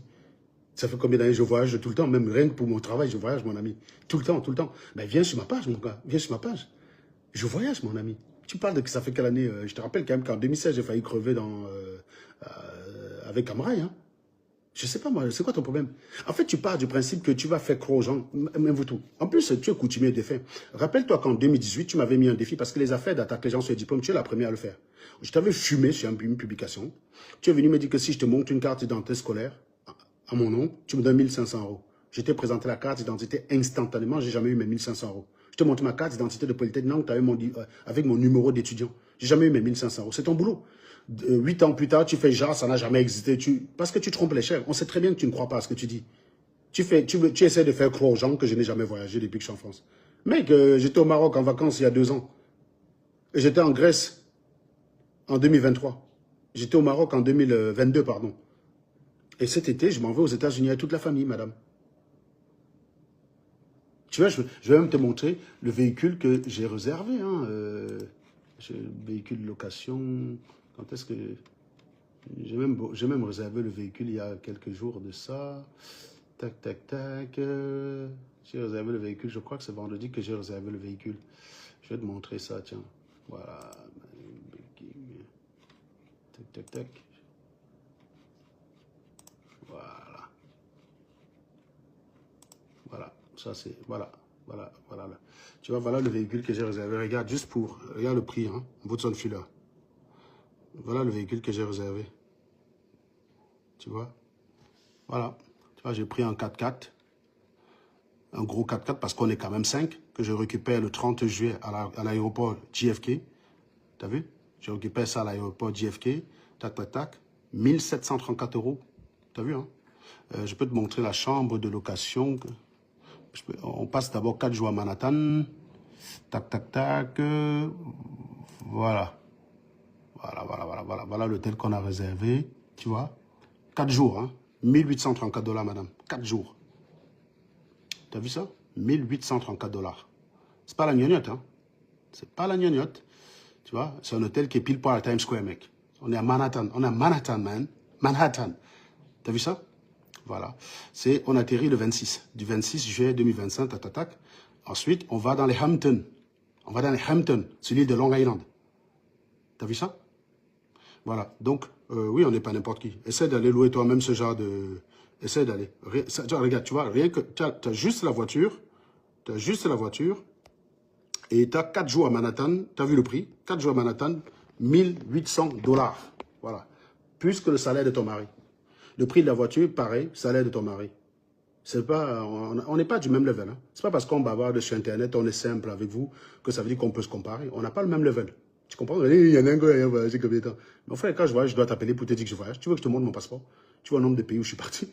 Ça fait combien d'années que je voyage tout le temps, même rien que pour mon travail, je voyage, mon ami. Tout le temps, tout le temps. Ben, viens sur ma page, mon gars. Viens sur ma page. Je voyage, mon ami. Tu parles de que ça fait quelle année? Je te rappelle quand même qu'en 2016, j'ai failli crever avec Amraï, hein. Je sais pas, moi, c'est quoi ton problème? En fait, tu pars du principe que tu vas faire croire aux gens, même vous tout. En plus, tu es coutumier des faits. Rappelle-toi qu'en 2018, tu m'avais mis un défi parce que les affaires d'attaquer les gens sur les diplômes, tu es la première à le faire. Je t'avais fumé sur une publication. Tu es venu me dire que si je te montre une carte d'identité scolaire à mon nom, tu me donnes 1500 €. Je t'ai présenté la carte d'identité instantanément, j'ai jamais eu mes 1500 €. Je te montre ma carte d'identité de Polytechnique avec mon numéro d'étudiant. J'ai jamais eu mes 1500 €. C'est ton boulot. 8 ans plus tard, tu fais genre, ça n'a jamais existé. Parce que tu trompes les chefs. On sait très bien que tu ne crois pas à ce que tu dis. Tu essaies de faire croire aux gens que je n'ai jamais voyagé depuis que je suis en France. Mec, j'étais au Maroc en vacances il y a 2 ans. Et j'étais en Grèce en 2023. J'étais au Maroc en 2022, pardon. Et cet été, je m'en vais aux États-Unis avec toute la famille, madame. Tu vois, je vais même te montrer le véhicule que j'ai réservé. Hein, véhicule de location. Quand est-ce que... J'ai même réservé le véhicule il y a quelques jours de ça. Tac, tac, tac. J'ai réservé le véhicule. Je crois que c'est vendredi que j'ai réservé le véhicule. Je vais te montrer ça, tiens. Voilà. Tac, tac, tac. Voilà. Voilà. Ça, c'est... Voilà. Voilà. Voilà. Tu vois, voilà le véhicule que j'ai réservé. Regarde, juste pour... Regarde le prix, hein. Woodson Fuller. Voilà le véhicule que j'ai réservé. Tu vois? Voilà. Tu vois, j'ai pris un 4x4. Un gros 4x4 parce qu'on est quand même 5. Que je récupère le 30 juillet à l'aéroport JFK. T'as vu? Je récupère ça à l'aéroport JFK. Tac, tac, tac. 1734 €. T'as vu, hein? Je peux te montrer la chambre de location. On passe d'abord 4 jours à Manhattan. Tac, tac, tac. Voilà. Voilà l'hôtel qu'on a réservé. Tu vois? 4 jours, hein? 1834 $, madame. 4 jours. T'as vu ça? 1834 $. C'est pas la gnognotte, hein? C'est pas la gnognotte. Tu vois? C'est un hôtel qui est pile poil à Times Square, mec. On est à Manhattan. On est à Manhattan, man. Manhattan. T'as vu ça? Voilà. On atterrit le 26. Du 26 juillet 2025, tac, tac, tac. Ensuite, on va dans les Hamptons. On va dans les Hamptons, sur l'île de Long Island. T'as vu ça? Voilà. Donc, oui, on n'est pas n'importe qui. Essaie d'aller louer toi-même ce genre de... Essaie d'aller. Regarde, tu vois, rien que... Tu as juste la voiture. Tu as juste la voiture. Et tu as 4 jours à Manhattan. Tu as vu le prix? 4 jours à Manhattan, 1800 $. Voilà. Plus que le salaire de ton mari. Le prix de la voiture, pareil, salaire de ton mari. C'est pas, on n'est pas du même level. Hein. C'est pas parce qu'on bavarde sur Internet, on est simple avec vous, que ça veut dire qu'on peut se comparer. On n'a pas le même level. Tu comprends? Il y en a un gars qui a voyagé combien de temps. Mais frère, quand je voyage, je dois t'appeler pour te dire que je voyage. Tu veux que je te montre mon passeport? Tu vois le nombre de pays où je suis parti?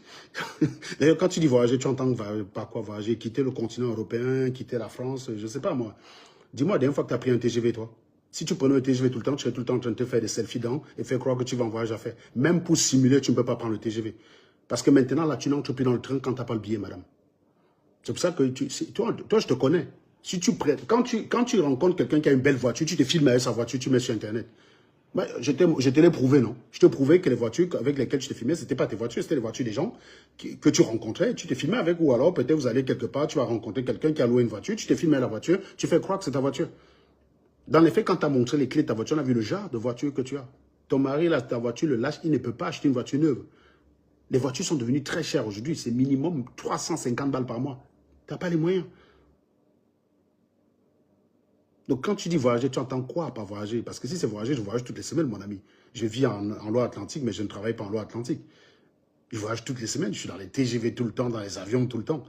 D'ailleurs, quand tu dis voyager, tu entends par quoi voyager? Quitter le continent européen, quitter la France, je sais pas moi. Dis-moi, la dernière fois que tu as pris un TGV, toi? Si tu prenais un TGV tout le temps, tu serais tout le temps en train de te faire des selfies dedans et faire croire que tu vas en voyage à faire. Même pour simuler, tu ne peux pas prendre le TGV. Parce que maintenant, là, tu n'entres plus dans le train quand tu n'as pas le billet, madame. C'est pour ça que toi, je te connais. Si tu prêtes, quand tu rencontres quelqu'un qui a une belle voiture, tu te filmes avec sa voiture, tu mets sur Internet. Ouais, je te l'ai prouvé, non? Je te prouvais que les voitures avec lesquelles tu te filmais, ce n'était pas tes voitures, c'était les voitures des gens que tu rencontrais, tu te filmais avec, ou alors peut-être vous allez quelque part, tu vas rencontrer quelqu'un qui a loué une voiture, tu te filmes avec la voiture, tu fais croire que c'est ta voiture. Dans les faits, quand tu as montré les clés de ta voiture, on a vu le genre de voiture que tu as. Ton mari, là, ta voiture le lâche, il ne peut pas acheter une voiture neuve. Les voitures sont devenues très chères aujourd'hui, c'est minimum 350 balles par mois. Tu n'as pas les moyens. Donc, quand tu dis voyager, tu entends quoi par voyager? Parce que si c'est voyager, je voyage toutes les semaines, mon ami. Je vis en Loire-Atlantique, mais je ne travaille pas en Loire-Atlantique. Je voyage toutes les semaines, je suis dans les TGV tout le temps, dans les avions tout le temps.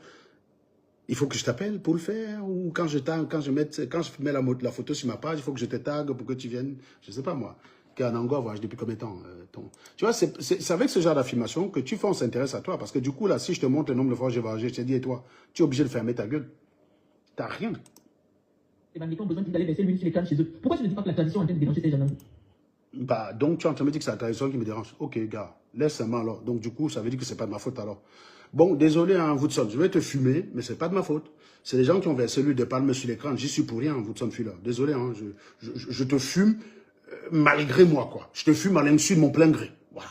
Il faut que je t'appelle pour le faire, ou quand je mets la photo sur ma page, il faut que je te tague pour que tu viennes, je ne sais pas moi. Kanangua voyage depuis combien de temps Tu vois, c'est avec ce genre d'affirmation que tu fais, on s'intéresse à toi. Parce que du coup, là, si je te montre le nombre de fois que j'ai voyagé, je te dis, et toi, tu es obligé de fermer ta gueule. T'as rien. Les Marocains ont besoin d'aller verser l'huile sur les crânes chez eux. Pourquoi tu ne dis pas que la tradition est en train de déranger ces gens-là? Bah, donc tu es en train de me dire que c'est la tradition qui me dérange. Ok, gars, laisse seulement alors. Donc du coup, ça veut dire que c'est pas de ma faute alors. Bon, désolé, hein, Woodson, je vais te fumer, mais c'est pas de ma faute. C'est les gens qui ont versé l'huile de palme sur l'écran. J'y suis pour rien, Woodson Fuller. Désolé, hein, je te fume malgré moi, quoi. Je te fume à l'insu de mon plein gré. Voilà.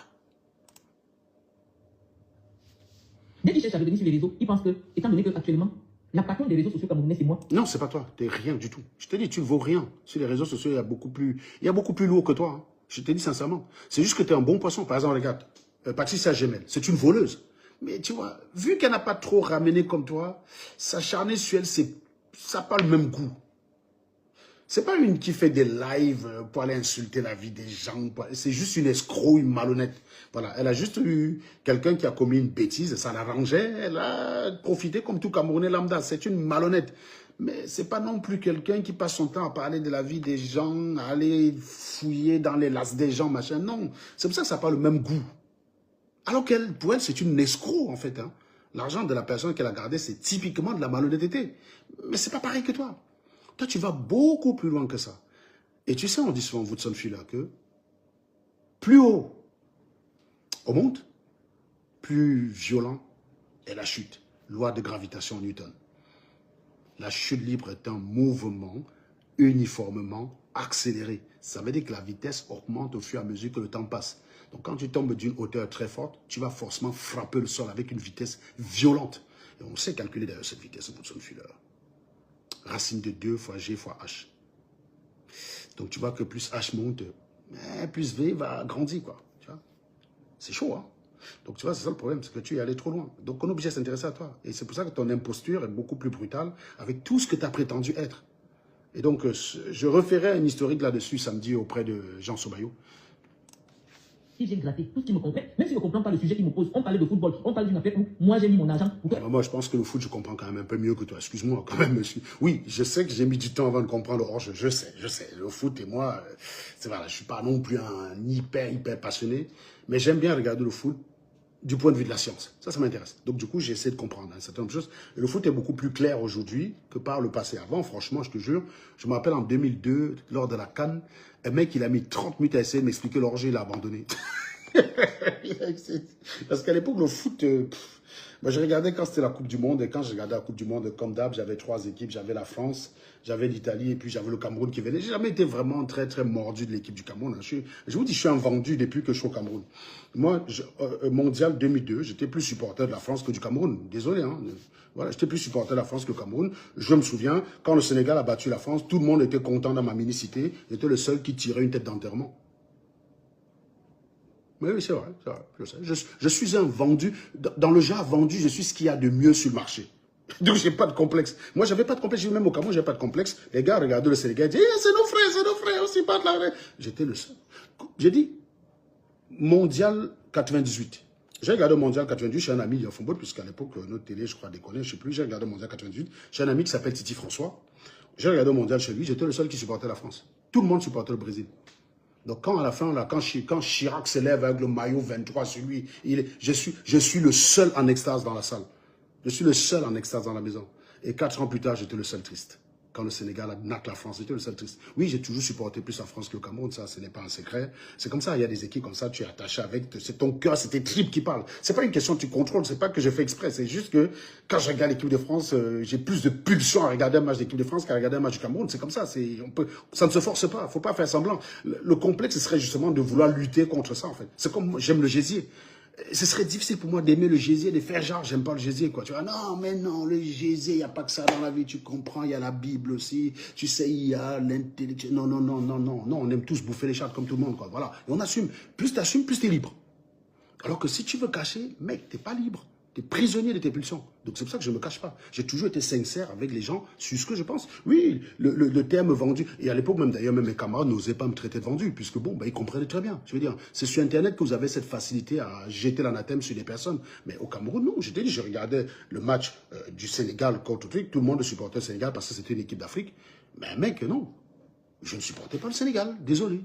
Dès qu'ils cherchent à revenir sur les réseaux, ils pensent que, étant donné qu'actuellement, la patronne des réseaux sociaux camerounais, c'est moi. Non, c'est pas toi. T'es rien du tout. Je te dis, tu ne vaux rien. Sur les réseaux sociaux, il y a beaucoup plus lourd que toi. Hein. Je te dis sincèrement. C'est juste que tu es un bon poisson. Par exemple, regarde, Patricia Gemel, c'est une voleuse. Mais tu vois, vu qu'elle n'a pas trop ramené comme toi, s'acharner sur elle, ça n'a pas le même goût. C'est pas une qui fait des lives pour aller insulter la vie des gens. C'est juste une escroc, une malhonnête. Voilà, elle a juste eu quelqu'un qui a commis une bêtise, ça l'arrangeait, elle a profité comme tout Camerounais lambda. C'est une malhonnête. Mais c'est pas non plus quelqu'un qui passe son temps à parler de la vie des gens, à aller fouiller dans les lasses des gens, machin. Non, c'est pour ça que ça n'a pas le même goût. Alors pour elle, c'est une escroc, en fait. Hein. L'argent de la personne qu'elle a gardé, c'est typiquement de la malhonnêteté. Mais c'est pas pareil que toi. Toi, tu vas beaucoup plus loin que ça. Et tu sais, on dit souvent, Woodson Fuller, que plus haut on monte, plus violent est la chute. Loi de gravitation Newton. La chute libre est un mouvement uniformément accéléré. Ça veut dire que la vitesse augmente au fur et à mesure que le temps passe. Donc quand tu tombes d'une hauteur très forte, tu vas forcément frapper le sol avec une vitesse violente. Et on sait calculer d'ailleurs cette vitesse de Woodson Fuller. Racine de 2 fois G fois H. Donc tu vois que plus H monte, plus V va grandir, quoi. C'est chaud, hein. Donc tu vois, c'est ça le problème, c'est que tu es allé trop loin. Donc on est obligé de s'intéresser à toi. Et c'est pour ça que ton imposture est beaucoup plus brutale avec tout ce que tu as prétendu être. Et donc je referai un historique là-dessus samedi auprès de Jean Sobayo. Si j'ai gratté tout ce qui me comprend, même si je ne comprends pas le sujet qui me pose, on parlait de football, on parlait d'une affaire où moi j'ai mis mon argent. Moi je pense que le foot, je comprends quand même un peu mieux que toi. Excuse-moi, quand même, monsieur. Oui, je sais que j'ai mis du temps avant de comprendre. Or, je sais. Le foot et moi, c'est vrai, je ne suis pas non plus un hyper passionné, mais j'aime bien regarder le foot du point de vue de la science. Ça m'intéresse. Donc du coup, j'essaie de comprendre certaines choses. Et le foot est beaucoup plus clair aujourd'hui que par le passé. Avant, franchement, je te jure, je me rappelle en 2002, lors de la CAN, un mec, il a mis 30 minutes à essayer de m'expliquer l'orgie, il a abandonné. Parce qu'à l'époque, le foot, moi, je regardais quand c'était la Coupe du Monde. Et quand je regardais la Coupe du Monde, comme d'hab, j'avais 3 équipes. J'avais la France, j'avais l'Italie et puis j'avais le Cameroun qui venait. J'ai jamais été vraiment très mordu de l'équipe du Cameroun. Je vous dis, je suis un vendu depuis que je suis au Cameroun. Moi, mondial 2002, j'étais plus supporter de la France que du Cameroun. Désolé, hein. Voilà, j'étais plus supporter de la France que le Cameroun. Je me souviens, quand le Sénégal a battu la France, tout le monde était content dans ma mini-cité. J'étais le seul qui tirait une tête d'enterrement. Oui, c'est vrai, je sais. Je suis un vendu. Dans le genre vendu, je suis ce qu'il y a de mieux sur le marché. Donc, j'ai pas de complexe. Moi, j'avais pas de complexe. Même au Cameroun, j'avais pas de complexe. Les gars regardaient le Sénégal, ils disaient, c'est nos frères, aussi pas de la... J'étais le seul. J'ai dit, mondial 98. J'ai regardé mondial 98 chez un ami de football, puisqu'à l'époque, notre télé, je crois, déconnait, je sais plus. J'ai regardé mondial 98 chez un ami qui s'appelle Titi François. J'ai regardé mondial chez lui, j'étais le seul qui supportait la France. Tout le monde supportait le Brésil. Donc quand à la fin, là, quand Chirac s'élève avec le maillot 23 sur lui, je suis le seul en extase dans la salle. Je suis le seul en extase dans la maison. Et 4 ans plus tard, j'étais le seul triste. Quand le Sénégal a naqué la France, j'étais le seul triste. Oui, j'ai toujours supporté plus la France que le Cameroun, ça, ce n'est pas un secret. C'est comme ça, il y a des équipes comme ça, tu es attaché avec, c'est ton cœur, c'est tes tripes qui parlent. C'est pas une question que tu contrôles, c'est pas que je fais exprès, c'est juste que quand je regarde l'équipe de France, j'ai plus de pulsion à regarder un match d'équipe de France qu'à regarder un match du Cameroun. C'est comme ça, ça ne se force pas, faut pas faire semblant. Le complexe, ce serait justement de vouloir lutter contre ça, en fait. C'est comme, j'aime le gésier. Ce serait difficile pour moi d'aimer le gésier, de faire genre, j'aime pas le gésier, quoi. Tu vois, non, mais non, le gésier, il n'y a pas que ça dans la vie, tu comprends, il y a la Bible aussi, tu sais, il y a l'intellectuel. Non, on aime tous bouffer les chattes comme tout le monde, quoi. Voilà. Et on assume. Plus tu assumes, plus tu es libre. Alors que si tu veux cacher, mec, tu n'es pas libre. Tu es prisonnier de tes pulsions. Donc c'est pour ça que je ne me cache pas. J'ai toujours été sincère avec les gens sur ce que je pense. Oui, le terme vendu. Et à l'époque, même d'ailleurs, même mes camarades n'osaient pas me traiter de vendu, puisque bon, ils comprenaient très bien. Je veux dire, c'est sur Internet que vous avez cette facilité à jeter l'anathème sur des personnes. Mais au Cameroun, non. Je regardais le match du Sénégal contre le truc. Tout le monde supportait le Sénégal parce que c'était une équipe d'Afrique. Mais mec, non. Je ne supportais pas le Sénégal. Désolé.